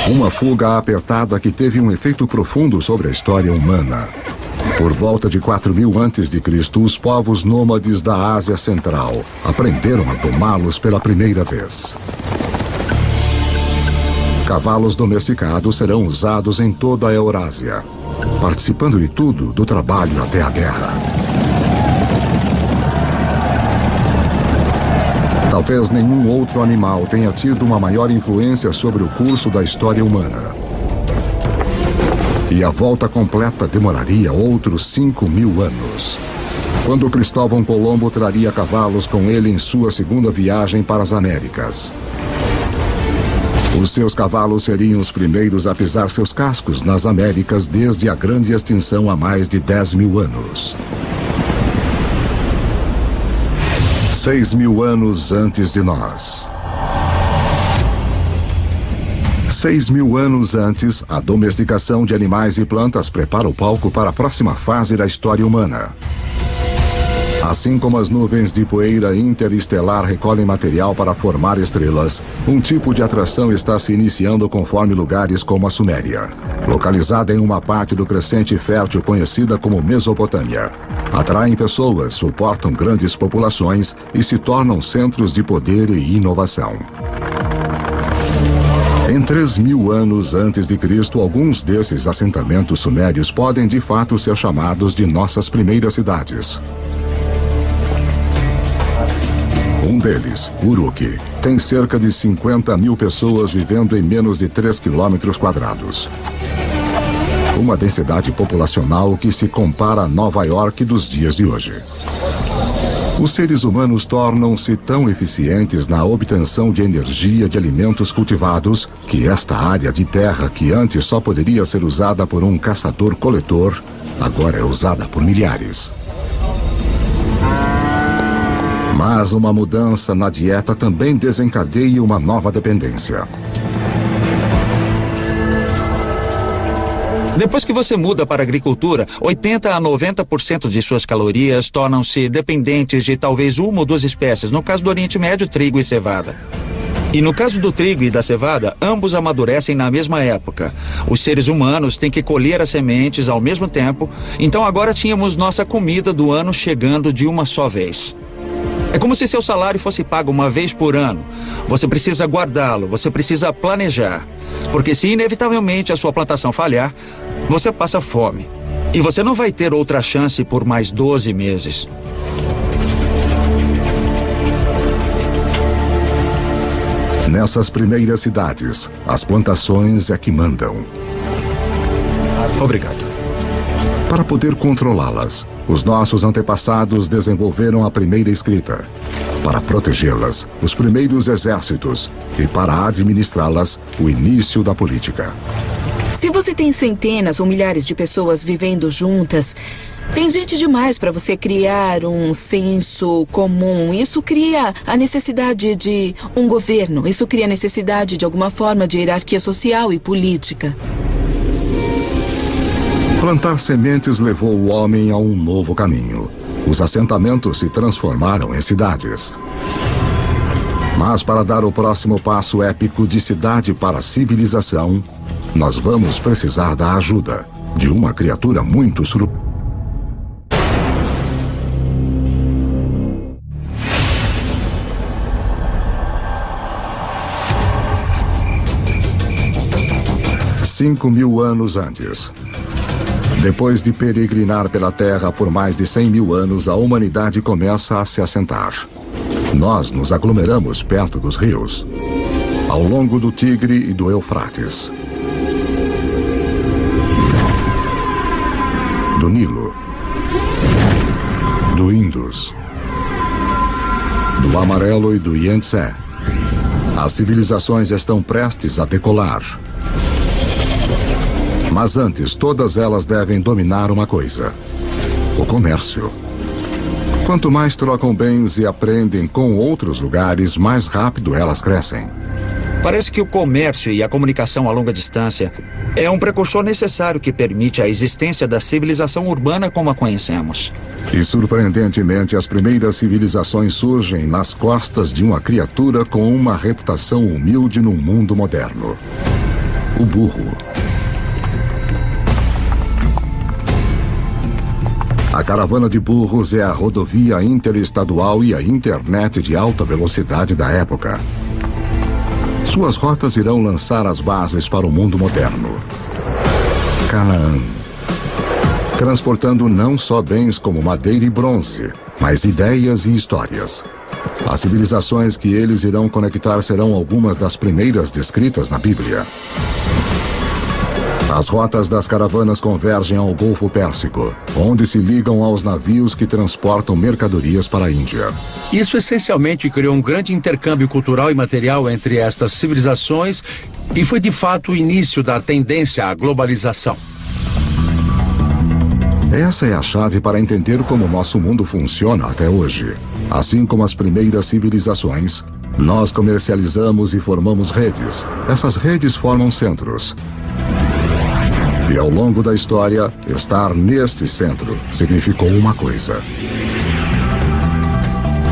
Uma fuga apertada que teve um efeito profundo sobre a história humana. Por volta de 4.000 a.C., os povos nômades da Ásia Central aprenderam a domá-los pela primeira vez. Cavalos domesticados serão usados em toda a Eurásia, participando de tudo, do trabalho até a guerra. Talvez nenhum outro animal tenha tido uma maior influência sobre o curso da história humana. E a volta completa demoraria outros 5.000 anos. quando Cristóvão Colombo traria cavalos com ele em sua segunda viagem para as Américas. Os seus cavalos seriam os primeiros a pisar seus cascos nas Américas desde a grande extinção há mais de 10.000 anos. 6.000 anos antes de nós. 6.000 anos antes, a domesticação de animais e plantas prepara o palco para a próxima fase da história humana. Assim como as nuvens de poeira interestelar recolhem material para formar estrelas, um tipo de atração está se iniciando conforme lugares como a Suméria, localizada em uma parte do crescente fértil conhecida como Mesopotâmia. Atraem pessoas, suportam grandes populações e se tornam centros de poder e inovação. Em 3.000 anos antes de Cristo, alguns desses assentamentos sumérios podem de fato ser chamados de nossas primeiras cidades. Um deles, Uruk, tem cerca de 50.000 pessoas vivendo em menos de 3 quilômetros quadrados. Uma densidade populacional que se compara a Nova York dos dias de hoje. Os seres humanos tornam-se tão eficientes na obtenção de energia de alimentos cultivados que esta área de terra, que antes só poderia ser usada por um caçador-coletor, agora é usada por milhares. Mas uma mudança na dieta também desencadeia uma nova dependência. Depois que você muda para a agricultura, 80% a 90% de suas calorias tornam-se dependentes de talvez uma ou duas espécies, no caso do Oriente Médio, trigo e cevada. E no caso do trigo e da cevada, ambos amadurecem na mesma época. Os seres humanos têm que colher as sementes ao mesmo tempo, então agora tínhamos nossa comida do ano chegando de uma só vez. É como se seu salário fosse pago uma vez por ano. Você precisa guardá-lo, você precisa planejar. Porque se inevitavelmente a sua plantação falhar, você passa fome. E você não vai ter outra chance por mais 12 meses. Nessas primeiras cidades, as plantações é que mandam. Obrigado. Para poder controlá-las, os nossos antepassados desenvolveram a primeira escrita. Para protegê-las, os primeiros exércitos. E para administrá-las, o início da política. Se você tem centenas ou milhares de pessoas vivendo juntas, tem gente demais para você criar um senso comum. Isso cria a necessidade de um governo. Isso cria a necessidade de alguma forma de hierarquia social e política. Plantar sementes levou o homem a um novo caminho. Os assentamentos se transformaram em cidades. Mas para dar o próximo passo épico de cidade para civilização, nós vamos precisar da ajuda de uma criatura muito surpreendente. Cinco 5.000 anos antes. Depois de peregrinar pela Terra por mais de 100.000 anos, a humanidade começa a se assentar. Nós nos aglomeramos perto dos rios, ao longo do Tigre e do Eufrates, do Nilo, do Indus, do Amarelo e do Yangtze. As civilizações estão prestes a decolar. Mas antes, todas elas devem dominar uma coisa: o comércio. Quanto mais trocam bens e aprendem com outros lugares, mais rápido elas crescem. Parece que o comércio e a comunicação a longa distância é um precursor necessário que permite a existência da civilização urbana como a conhecemos. E, surpreendentemente, as primeiras civilizações surgem nas costas de uma criatura com uma reputação humilde no mundo moderno: o burro. A caravana de burros é a rodovia interestadual e a internet de alta velocidade da época. Suas rotas irão lançar as bases para o mundo moderno. Canaã. Transportando não só bens como madeira e bronze, mas ideias e histórias. As civilizações que eles irão conectar serão algumas das primeiras descritas na Bíblia. As rotas das caravanas convergem ao Golfo Pérsico, onde se ligam aos navios que transportam mercadorias para a Índia. Isso essencialmente criou um grande intercâmbio cultural e material entre estas civilizações e foi de fato o início da tendência à globalização. Essa é a chave para entender como nosso mundo funciona até hoje. Assim como as primeiras civilizações, nós comercializamos e formamos redes. Essas redes formam centros. E ao longo da história, estar neste centro significou uma coisa.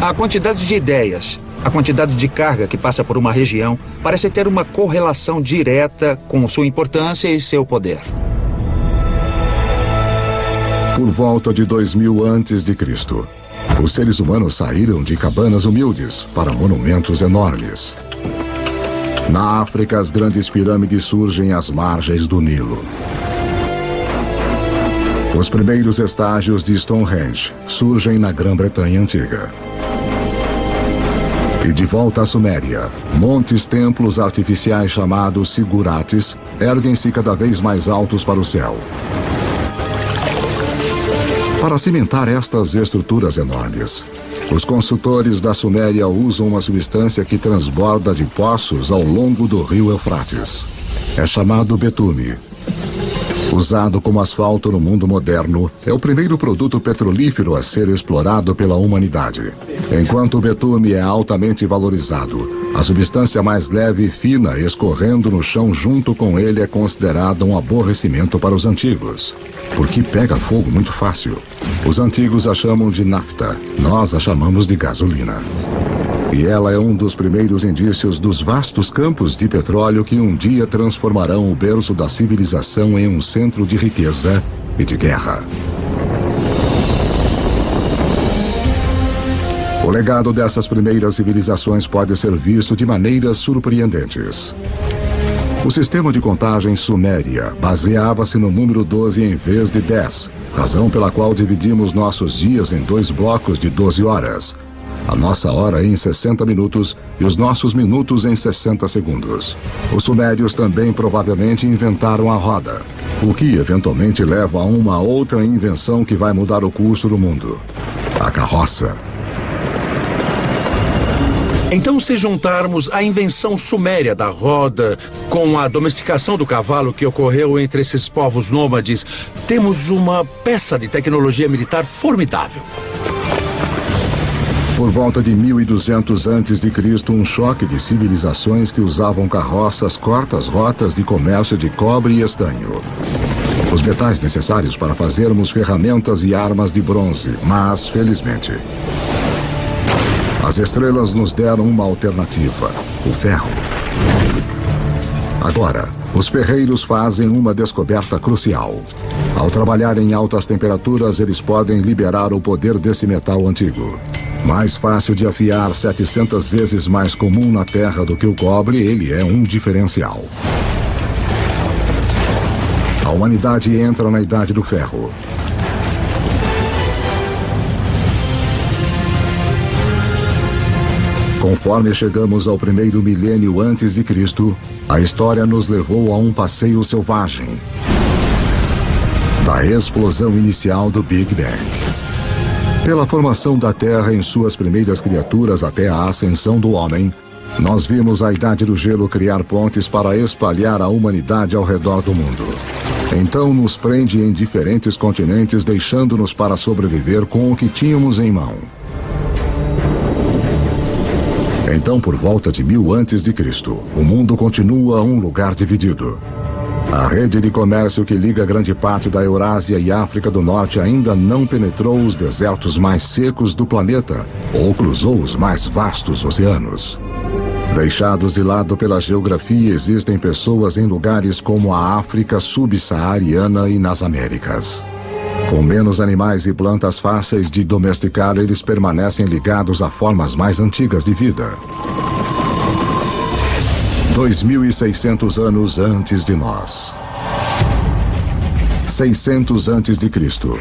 A quantidade de ideias, a quantidade de carga que passa por uma região parece ter uma correlação direta com sua importância e seu poder. Por volta de 2000 a.C., os seres humanos saíram de cabanas humildes para monumentos enormes. Na África, as grandes pirâmides surgem às margens do Nilo. Os primeiros estágios de Stonehenge surgem na Grã-Bretanha Antiga. E de volta à Suméria, montes templos artificiais chamados zigurates erguem-se cada vez mais altos para o céu. Para cimentar estas estruturas enormes, os construtores da Suméria usam uma substância que transborda de poços ao longo do rio Eufrates. É chamado betume. Usado como asfalto no mundo moderno, é o primeiro produto petrolífero a ser explorado pela humanidade. Enquanto o betume é altamente valorizado, a substância mais leve e fina escorrendo no chão junto com ele é considerada um aborrecimento para os antigos, porque pega fogo muito fácil. Os antigos a chamam de nafta, nós a chamamos de gasolina. E ela é um dos primeiros indícios dos vastos campos de petróleo que um dia transformarão o berço da civilização em um centro de riqueza e de guerra. O legado dessas primeiras civilizações pode ser visto de maneiras surpreendentes. O sistema de contagem suméria baseava-se no número 12 em vez de 10, razão pela qual dividimos nossos dias em 2 blocos de 12 horas. A nossa hora em 60 minutos e os nossos minutos em 60 segundos. Os sumérios também provavelmente inventaram a roda, o que eventualmente leva a uma outra invenção que vai mudar o curso do mundo: a carroça. Então, se juntarmos a invenção suméria da roda com a domesticação do cavalo que ocorreu entre esses povos nômades, temos uma peça de tecnologia militar formidável. Por volta de 1200 a.C., um choque de civilizações que usavam carroças corta as rotas de comércio de cobre e estanho. Os metais necessários para fazermos ferramentas e armas de bronze, mas, felizmente, as estrelas nos deram uma alternativa: o ferro. Agora, os ferreiros fazem uma descoberta crucial. Ao trabalhar em altas temperaturas, eles podem liberar o poder desse metal antigo. Mais fácil de afiar, 700 vezes mais comum na Terra do que o cobre, ele é um diferencial. A humanidade entra na Idade do Ferro. Conforme chegamos ao primeiro milênio antes de Cristo, a história nos levou a um passeio selvagem. Da explosão inicial do Big Bang. Pela formação da Terra em suas primeiras criaturas até a ascensão do homem, nós vimos a Idade do Gelo criar pontes para espalhar a humanidade ao redor do mundo. Então nos prende em diferentes continentes, deixando-nos para sobreviver com o que tínhamos em mão. Então, por volta de 1000 a.C., o mundo continua um lugar dividido. A rede de comércio que liga grande parte da Eurásia e África do Norte ainda não penetrou os desertos mais secos do planeta ou cruzou os mais vastos oceanos. Deixados de lado pela geografia, existem pessoas em lugares como a África subsaariana e nas Américas. Com menos animais e plantas fáceis de domesticar, eles permanecem ligados a formas mais antigas de vida. 2600 anos antes de nós. 600 antes de Cristo.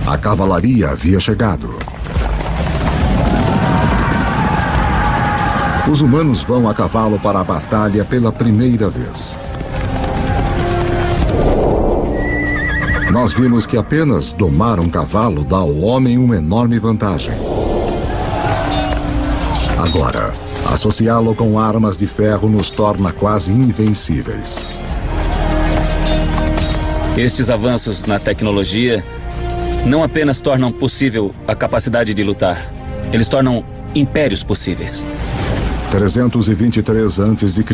A cavalaria havia chegado. Os humanos vão a cavalo para a batalha pela primeira vez. Nós vimos que apenas domar um cavalo dá ao homem uma enorme vantagem. Agora, associá-lo com armas de ferro nos torna quase invencíveis. Estes avanços na tecnologia não apenas tornam possível a capacidade de lutar, eles tornam impérios possíveis. 323 a.C.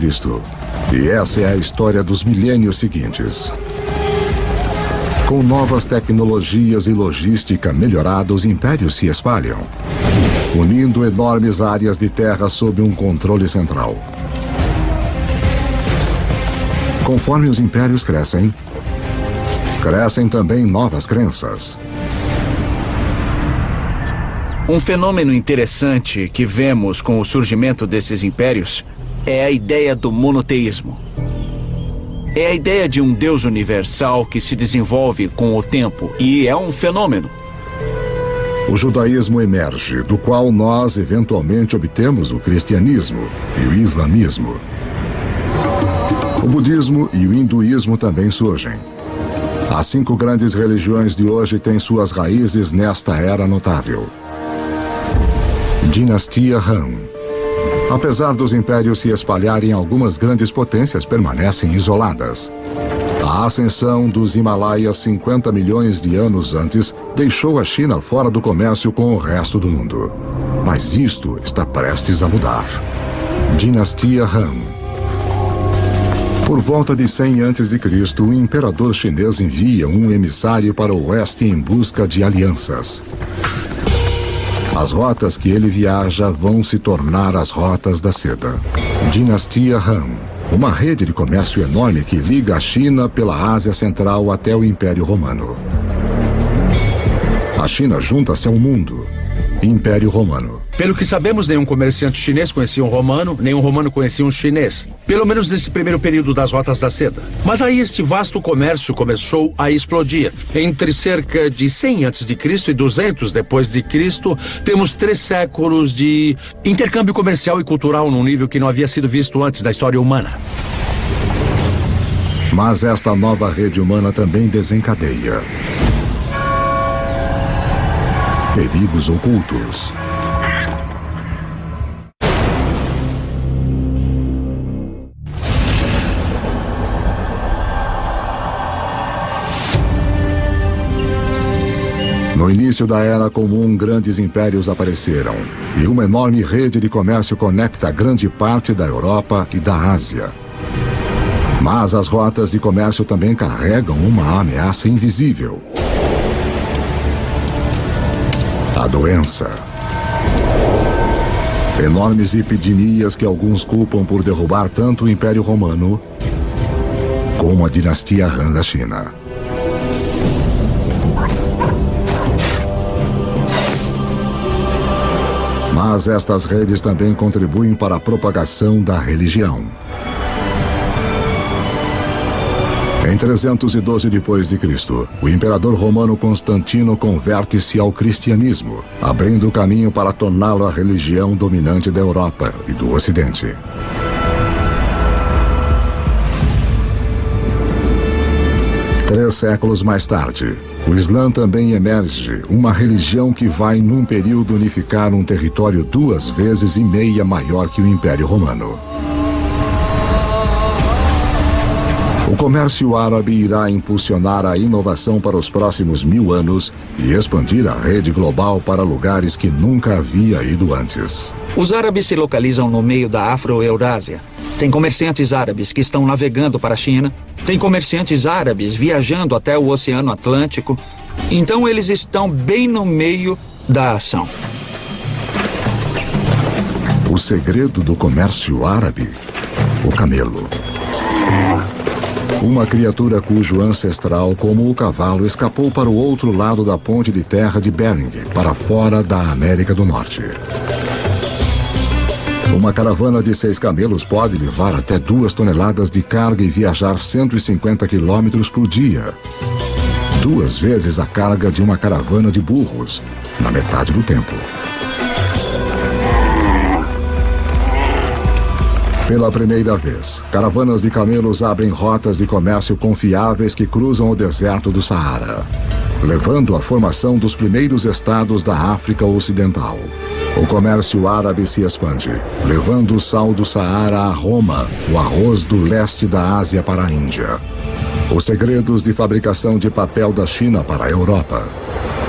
E essa é a história dos milênios seguintes. Com novas tecnologias e logística melhorada, os impérios se espalham, unindo enormes áreas de terra sob um controle central. Conforme os impérios crescem, crescem também novas crenças. Um fenômeno interessante que vemos com o surgimento desses impérios é a ideia do monoteísmo. É a ideia de um Deus universal que se desenvolve com o tempo e é um fenômeno. O judaísmo emerge, do qual nós eventualmente obtemos o cristianismo e o islamismo. O budismo e o hinduísmo também surgem. As 5 grandes religiões de hoje têm suas raízes nesta era notável. Dinastia Han. Apesar dos impérios se espalharem, algumas grandes potências permanecem isoladas. A ascensão dos Himalaias 50 milhões de anos antes deixou a China fora do comércio com o resto do mundo. Mas isto está prestes a mudar. Dinastia Han. Por volta de 100 a.C., o imperador chinês envia um emissário para o oeste em busca de alianças. As rotas que ele viaja vão se tornar as rotas da seda. Dinastia Han. Uma rede de comércio enorme que liga a China pela Ásia Central até o Império Romano. A China junta-se ao mundo. Império Romano. Pelo que sabemos, nenhum comerciante chinês conhecia um romano, nenhum romano conhecia um chinês. Pelo menos nesse primeiro período das rotas da seda. Mas aí este vasto comércio começou a explodir. Entre cerca de 100 a.C. e 200 depois de Cristo, temos 3 séculos de intercâmbio comercial e cultural num nível que não havia sido visto antes da história humana. Mas esta nova rede humana também desencadeia perigos ocultos. No início da Era Comum, grandes impérios apareceram, e uma enorme rede de comércio conecta grande parte da Europa e da Ásia. Mas as rotas de comércio também carregam uma ameaça invisível. A doença. Enormes epidemias que alguns culpam por derrubar tanto o Império Romano como a dinastia Han da China. Mas estas redes também contribuem para a propagação da religião. Em 312 d.C., o imperador romano Constantino converte-se ao cristianismo, abrindo o caminho para torná-lo a religião dominante da Europa e do Ocidente. Três séculos mais tarde, o Islã também emerge, uma religião que vai, num período, unificar um território 2,5 vezes maior que o Império Romano. O comércio árabe irá impulsionar a inovação para os próximos 1000 anos e expandir a rede global para lugares que nunca havia ido antes. Os árabes se localizam no meio da Afro-Eurásia. Tem comerciantes árabes que estão navegando para a China. Tem comerciantes árabes viajando até o Oceano Atlântico. Então eles estão bem no meio da ação. O segredo do comércio árabe? O camelo. Uma criatura cujo ancestral, como o cavalo, escapou para o outro lado da ponte de terra de Bering, para fora da América do Norte. Uma caravana de 6 camelos pode levar até 2 toneladas de carga e viajar 150 quilômetros por dia. 2 vezes a carga de uma caravana de burros, na metade do tempo. Pela primeira vez, caravanas de camelos abrem rotas de comércio confiáveis que cruzam o deserto do Saara, levando à formação dos primeiros estados da África Ocidental. O comércio árabe se expande, levando o sal do Saara a Roma, o arroz do leste da Ásia para a Índia, os segredos de fabricação de papel da China para a Europa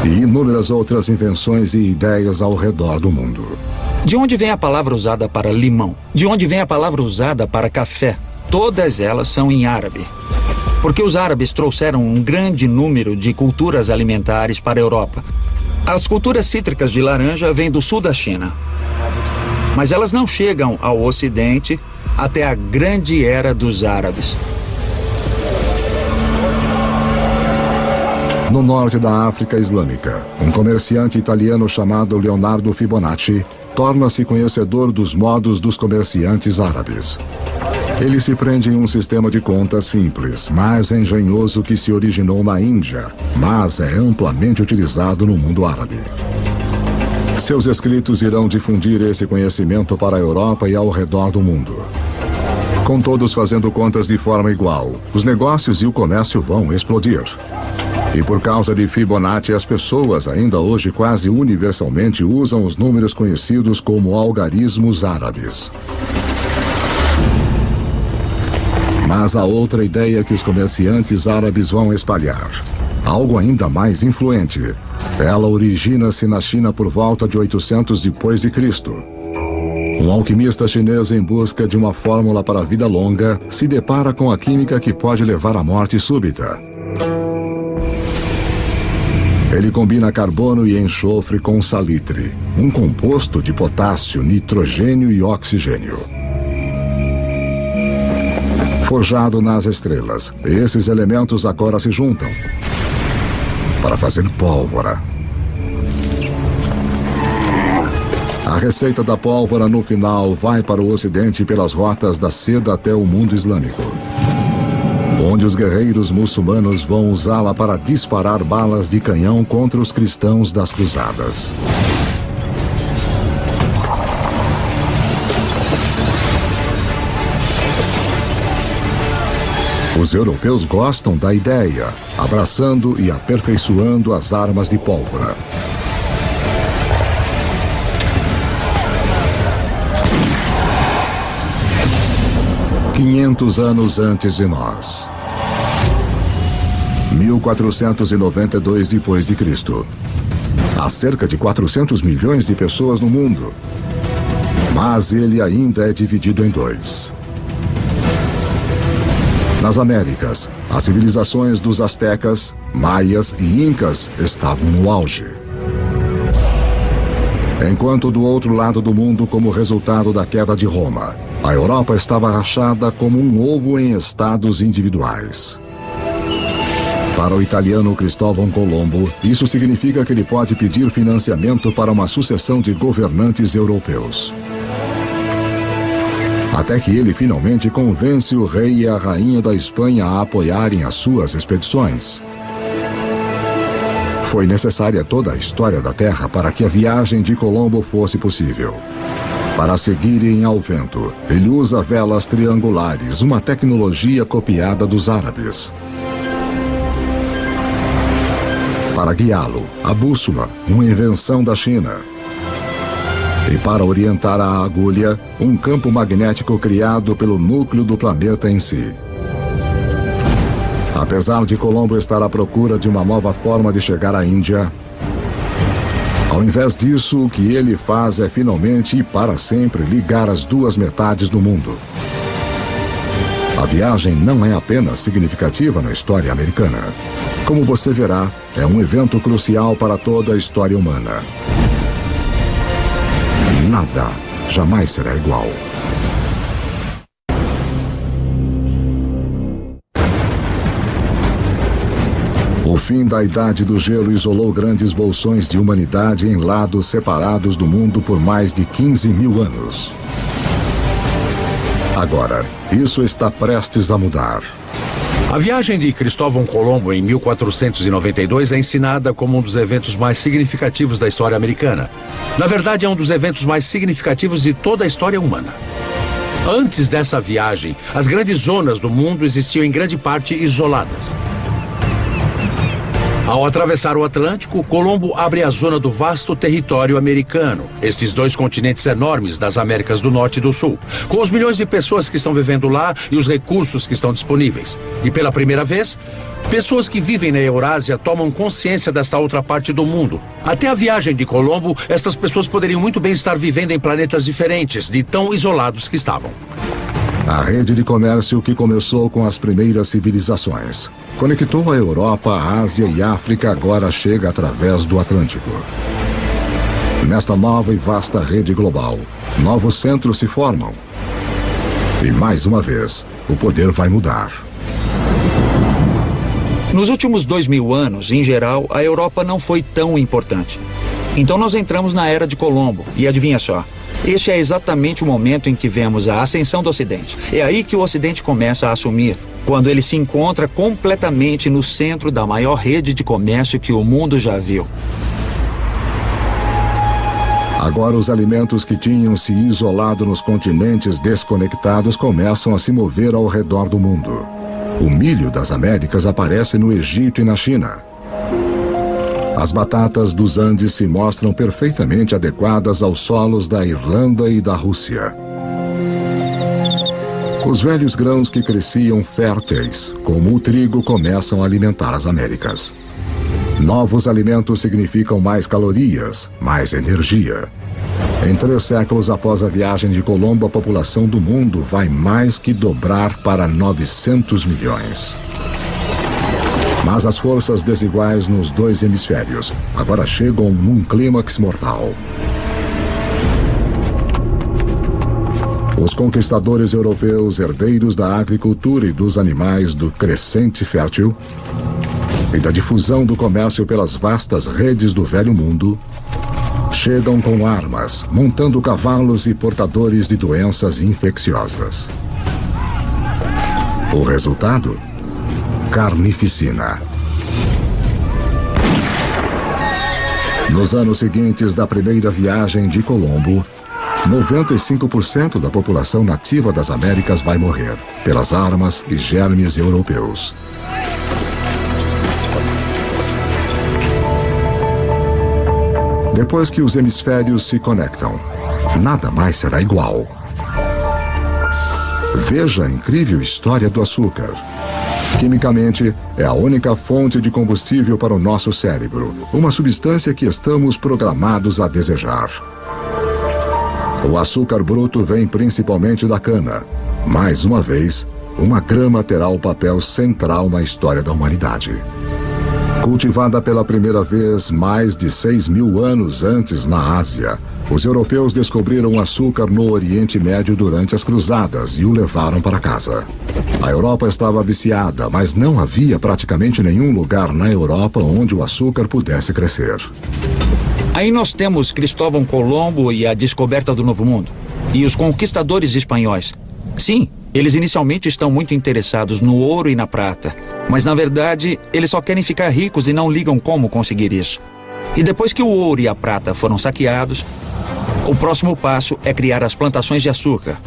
e inúmeras outras invenções e ideias ao redor do mundo. De onde vem a palavra usada para limão? De onde vem a palavra usada para café? Todas elas são em árabe. Porque os árabes trouxeram um grande número de culturas alimentares para a Europa. As culturas cítricas de laranja vêm do sul da China. Mas elas não chegam ao Ocidente até a grande era dos árabes. No norte da África Islâmica, um comerciante italiano chamado Leonardo Fibonacci torna-se conhecedor dos modos dos comerciantes árabes. Ele se prende em um sistema de contas simples, mas engenhoso que se originou na Índia, mas é amplamente utilizado no mundo árabe. Seus escritos irão difundir esse conhecimento para a Europa e ao redor do mundo. Com todos fazendo contas de forma igual, os negócios e o comércio vão explodir. E por causa de Fibonacci, as pessoas ainda hoje quase universalmente usam os números conhecidos como algarismos árabes. Mas há outra ideia que os comerciantes árabes vão espalhar. Algo ainda mais influente. Ela origina-se na China por volta de 800 depois de Cristo. Um alquimista chinês em busca de uma fórmula para a vida longa se depara com a química que pode levar à morte súbita. Ele combina carbono e enxofre com salitre, um composto de potássio, nitrogênio e oxigênio. Forjado nas estrelas, esses elementos agora se juntam para fazer pólvora. A receita da pólvora no final vai para o Ocidente pelas rotas da seda até o mundo islâmico, onde os guerreiros muçulmanos vão usá-la para disparar balas de canhão contra os cristãos das cruzadas. Os europeus gostam da ideia, abraçando e aperfeiçoando as armas de pólvora. "500 anos antes de nós. 1492 depois de Cristo. Há cerca de 400 milhões de pessoas no mundo, mas ele ainda é dividido em dois. Nas Américas, as civilizações dos astecas, maias e incas estavam no auge. Enquanto do outro lado do mundo, como resultado da queda de Roma, a Europa estava rachada como um ovo em estados individuais. Para o italiano Cristóvão Colombo, isso significa que ele pode pedir financiamento para uma sucessão de governantes europeus. Até que ele finalmente convence o rei e a rainha da Espanha a apoiarem as suas expedições. Foi necessária toda a história da Terra para que a viagem de Colombo fosse possível. Para seguirem ao vento, ele usa velas triangulares, uma tecnologia copiada dos árabes. Para guiá-lo, a bússola, uma invenção da China. E para orientar a agulha, um campo magnético criado pelo núcleo do planeta em si. Apesar de Colombo estar à procura de uma nova forma de chegar à Índia, ao invés disso, o que ele faz é finalmente e para sempre ligar as duas metades do mundo. A viagem não é apenas significativa na história americana. Como você verá, é um evento crucial para toda a história humana. Nada jamais será igual. O fim da Idade do Gelo isolou grandes bolsões de humanidade em lados separados do mundo por mais de 15 mil anos. Agora, isso está prestes a mudar. A viagem de Cristóvão Colombo em 1492 é ensinada como um dos eventos mais significativos da história americana. Na verdade, é um dos eventos mais significativos de toda a história humana. Antes dessa viagem, as grandes zonas do mundo existiam em grande parte isoladas. Ao atravessar o Atlântico, Colombo abre a zona do vasto território americano, estes dois continentes enormes das Américas do Norte e do Sul, com os milhões de pessoas que estão vivendo lá e os recursos que estão disponíveis. E pela primeira vez, pessoas que vivem na Eurásia tomam consciência desta outra parte do mundo. Até a viagem de Colombo, estas pessoas poderiam muito bem estar vivendo em planetas diferentes, de tão isolados que estavam. A rede de comércio que começou com as primeiras civilizações conectou a Europa, a Ásia e a África agora chega através do Atlântico. Nesta nova e vasta rede global, novos centros se formam. E mais uma vez, o poder vai mudar. Nos últimos 2000 anos, em geral, a Europa não foi tão importante. Então nós entramos na Era de Colombo. E adivinha só? Este é exatamente o momento em que vemos a ascensão do Ocidente. É aí que o Ocidente começa a assumir, quando ele se encontra completamente no centro da maior rede de comércio que o mundo já viu. Agora os alimentos que tinham se isolado nos continentes desconectados começam a se mover ao redor do mundo. O milho das Américas aparece no Egito e na China. As batatas dos Andes se mostram perfeitamente adequadas aos solos da Irlanda e da Rússia. Os velhos grãos que cresciam férteis, como o trigo, começam a alimentar as Américas. Novos alimentos significam mais calorias, mais energia. Em 3 séculos após a viagem de Colombo, a população do mundo vai mais que dobrar para 900 milhões. Mas as forças desiguais nos 2 hemisférios agora chegam num clímax mortal. Os conquistadores europeus, herdeiros da agricultura e dos animais do crescente fértil e da difusão do comércio pelas vastas redes do velho mundo, chegam com armas, montando cavalos e portadores de doenças infecciosas. O resultado? Carnificina. Nos anos seguintes da primeira viagem de Colombo, 95% da população nativa das Américas vai morrer pelas armas e germes europeus. Depois que os hemisférios se conectam, nada mais será igual. Veja a incrível história do açúcar. Quimicamente, é a única fonte de combustível para o nosso cérebro, uma substância que estamos programados a desejar. O açúcar bruto vem principalmente da cana. Mais uma vez, uma grama terá o papel central na história da humanidade. Cultivada pela primeira vez mais de 6.000 anos antes na Ásia, os europeus descobriram o açúcar no Oriente Médio durante as cruzadas e o levaram para casa. A Europa estava viciada, mas não havia praticamente nenhum lugar na Europa onde o açúcar pudesse crescer. Aí nós temos Cristóvão Colombo e a descoberta do Novo Mundo. E os conquistadores espanhóis. Sim, eles inicialmente estão muito interessados no ouro e na prata. Mas na verdade, eles só querem ficar ricos e não ligam como conseguir isso. E depois que o ouro e a prata foram saqueados, o próximo passo é criar as plantações de açúcar.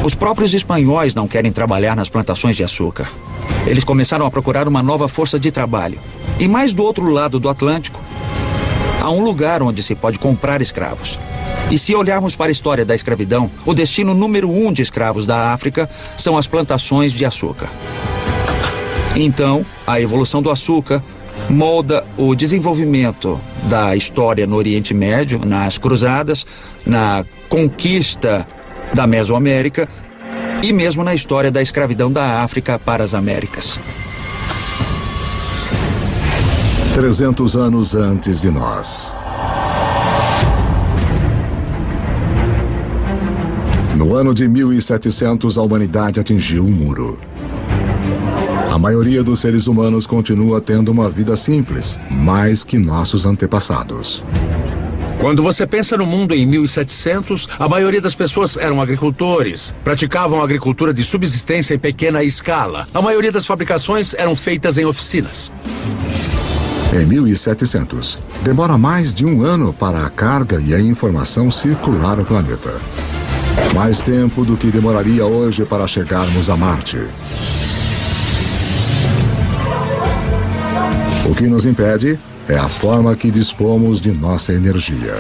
Os próprios espanhóis não querem trabalhar nas plantações de açúcar. Eles começaram a procurar uma nova força de trabalho. E mais do outro lado do Atlântico, há um lugar onde se pode comprar escravos. E se olharmos para a história da escravidão, o destino número 1 de escravos da África são as plantações de açúcar. Então, a evolução do açúcar molda o desenvolvimento da história no Oriente Médio, nas cruzadas, na conquista da Mesoamérica e mesmo na história da escravidão da África para as Américas. 300 anos antes de nós. No ano de 1700, a humanidade atingiu um muro. A maioria dos seres humanos continua tendo uma vida simples, mais que nossos antepassados. Quando você pensa no mundo em 1700, a maioria das pessoas eram agricultores, praticavam agricultura de subsistência em pequena escala. A maioria das fabricações eram feitas em oficinas. Em 1700, demora mais de um ano para a carga e a informação circular o planeta. Mais tempo do que demoraria hoje para chegarmos a Marte. O que nos impede é a forma que dispomos de nossa energia.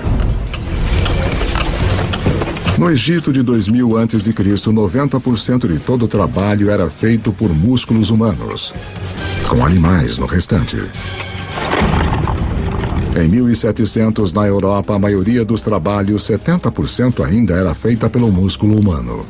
No Egito de 2000 a.C., 90% de todo o trabalho era feito por músculos humanos, com animais no restante. Em 1700, na Europa, a maioria dos trabalhos, 70% ainda era feita pelo músculo humano.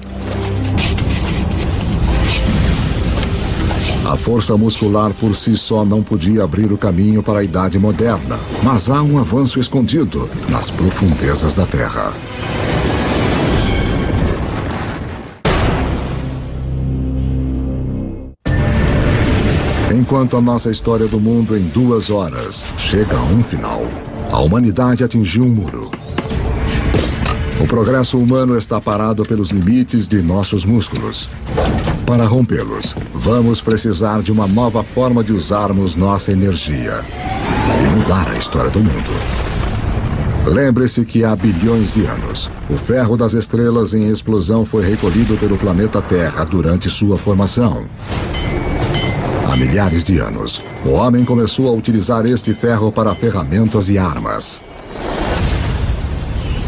A força muscular por si só não podia abrir o caminho para a Idade Moderna, mas há um avanço escondido nas profundezas da Terra. Enquanto a nossa história do mundo em 2 horas chega a um final, a humanidade atingiu um muro. O progresso humano está parado pelos limites de nossos músculos. Para rompê-los, vamos precisar de uma nova forma de usarmos nossa energia e mudar a história do mundo. Lembre-se que há bilhões de anos, o ferro das estrelas em explosão foi recolhido pelo planeta Terra durante sua formação. Há milhares de anos, o homem começou a utilizar este ferro para ferramentas e armas.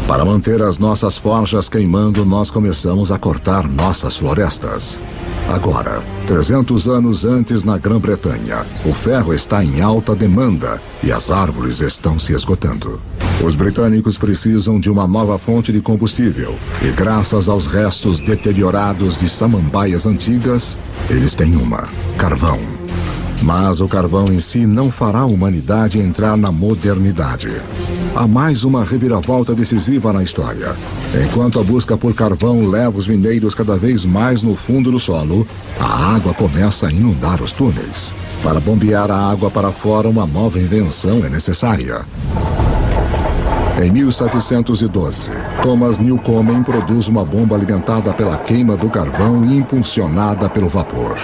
Para manter as nossas forjas queimando, nós começamos a cortar nossas florestas. Agora, 300 anos antes na Grã-Bretanha, o ferro está em alta demanda e as árvores estão se esgotando. Os britânicos precisam de uma nova fonte de combustível e, graças aos restos deteriorados de samambaias antigas, eles têm uma: carvão. Mas o carvão em si não fará a humanidade entrar na modernidade. Há mais uma reviravolta decisiva na história. Enquanto a busca por carvão leva os mineiros cada vez mais no fundo do solo, a água começa a inundar os túneis. Para bombear a água para fora, uma nova invenção é necessária. Em 1712, Thomas Newcomen produz uma bomba alimentada pela queima do carvão e impulsionada pelo vapor.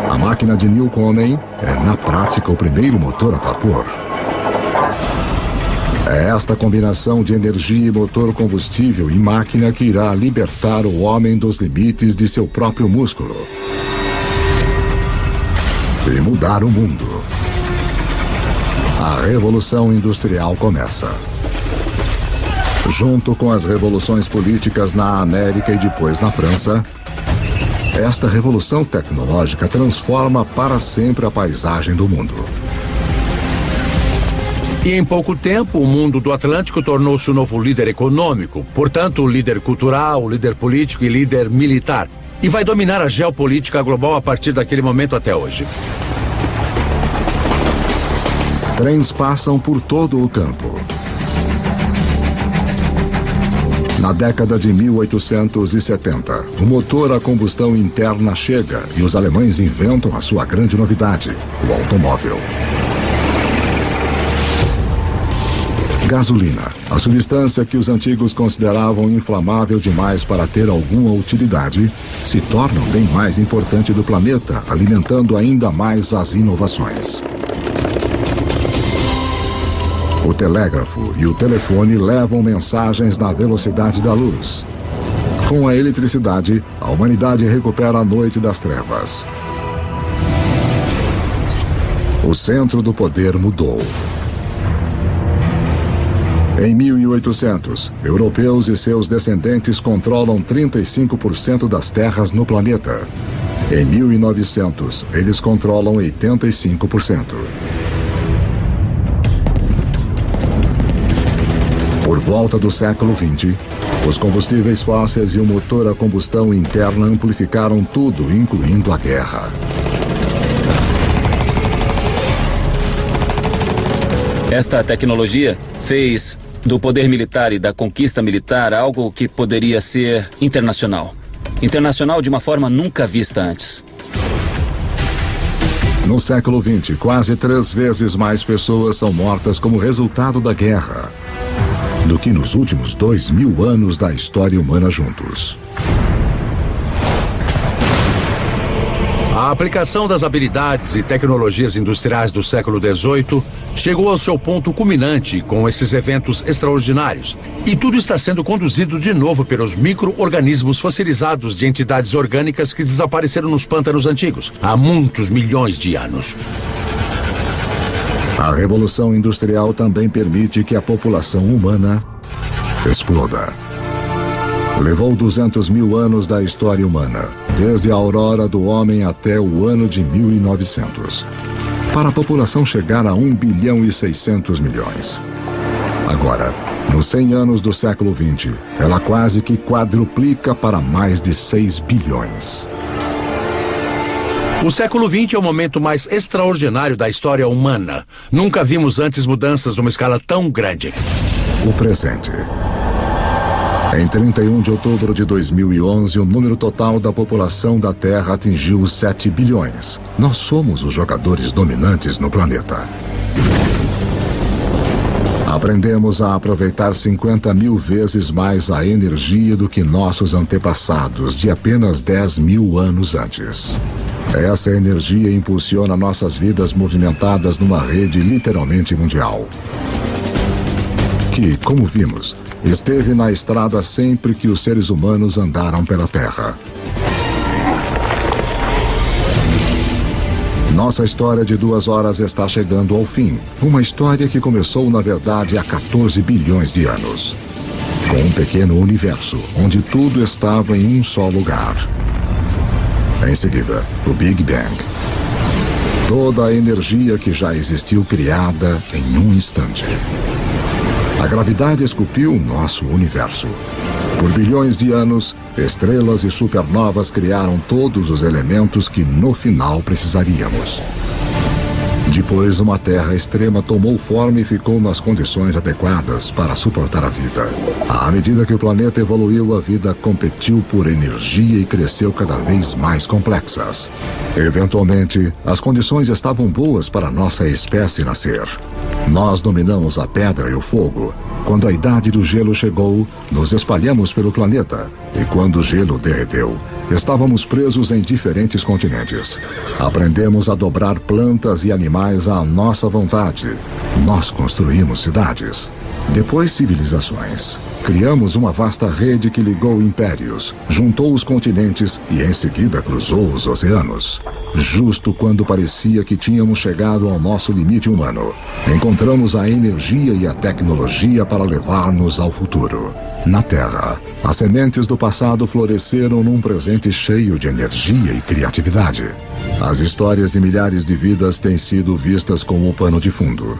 A máquina de Newcomen é, na prática, o primeiro motor a vapor. É esta combinação de energia e motor combustível e máquina que irá libertar o homem dos limites de seu próprio músculo e mudar o mundo. A Revolução Industrial começa. Junto com as revoluções políticas na América e depois na França, esta revolução tecnológica transforma para sempre a paisagem do mundo. E em pouco tempo, o mundo do Atlântico tornou-se o novo líder econômico, portanto, líder cultural, líder político e líder militar. E vai dominar a geopolítica global a partir daquele momento até hoje. Trens passam por todo o campo. Na década de 1870, o motor a combustão interna chega e os alemães inventam a sua grande novidade, o automóvel. Gasolina, a substância que os antigos consideravam inflamável demais para ter alguma utilidade, se torna o bem mais importante do planeta, alimentando ainda mais as inovações. O telégrafo e o telefone levam mensagens na velocidade da luz. Com a eletricidade, a humanidade recupera a noite das trevas. O centro do poder mudou. Em 1800, europeus e seus descendentes controlam 35% das terras no planeta. Em 1900, eles controlam 85%. Por volta do século XX, os combustíveis fósseis e o motor a combustão interna amplificaram tudo, incluindo a guerra. Esta tecnologia fez do poder militar e da conquista militar algo que poderia ser internacional. Internacional de uma forma nunca vista antes. No século XX, quase 3 vezes mais pessoas são mortas como resultado da guerra do que nos últimos 2000 anos da história humana juntos. A aplicação das habilidades e tecnologias industriais do século XVIII chegou ao seu ponto culminante com esses eventos extraordinários. E tudo está sendo conduzido de novo pelos micro-organismos fossilizados de entidades orgânicas que desapareceram nos pântanos antigos há muitos milhões de anos. A Revolução Industrial também permite que a população humana exploda. Levou 200 mil anos da história humana, desde a aurora do homem até o ano de 1900, para a população chegar a 1 bilhão e 600 milhões. Agora, nos 100 anos do século XX, ela quase que quadruplica para mais de 6 bilhões. O século XX é o momento mais extraordinário da história humana. Nunca vimos antes mudanças numa escala tão grande. O presente. Em 31 de outubro de 2011, o número total da população da Terra atingiu os 7 bilhões. Nós somos os jogadores dominantes no planeta. Aprendemos a aproveitar 50 mil vezes mais a energia do que nossos antepassados de apenas 10 mil anos antes. Essa energia impulsiona nossas vidas movimentadas numa rede literalmente mundial, que, como vimos, esteve na estrada sempre que os seres humanos andaram pela Terra. Nossa história de 2 horas está chegando ao fim. Uma história que começou, na verdade, há 14 bilhões de anos. Com um pequeno universo, onde tudo estava em um só lugar. Em seguida, o Big Bang. Toda a energia que já existiu criada em um instante. A gravidade esculpiu nosso universo. Por bilhões de anos, estrelas e supernovas criaram todos os elementos que no final precisaríamos. Depois, uma Terra extrema tomou forma e ficou nas condições adequadas para suportar a vida. À medida que o planeta evoluiu, a vida competiu por energia e cresceu cada vez mais complexas. Eventualmente, as condições estavam boas para nossa espécie nascer. Nós dominamos a pedra e o fogo. Quando a idade do gelo chegou, nos espalhamos pelo planeta. E quando o gelo derreteu, estávamos presos em diferentes continentes. Aprendemos a dobrar plantas e animais à nossa vontade. Nós construímos cidades. Depois, civilizações. Criamos uma vasta rede que ligou impérios, juntou os continentes e em seguida cruzou os oceanos. Justo quando parecia que tínhamos chegado ao nosso limite humano, encontramos a energia e a tecnologia para levar-nos ao futuro. Na Terra, as sementes do passado floresceram num presente cheio de energia e criatividade. As histórias de milhares de vidas têm sido vistas como o pano de fundo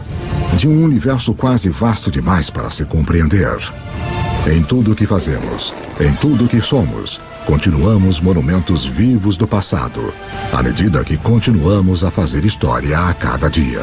de um universo quase vasto demais para se compreender. Em tudo o que fazemos, em tudo o que somos, continuamos monumentos vivos do passado, à medida que continuamos a fazer história a cada dia.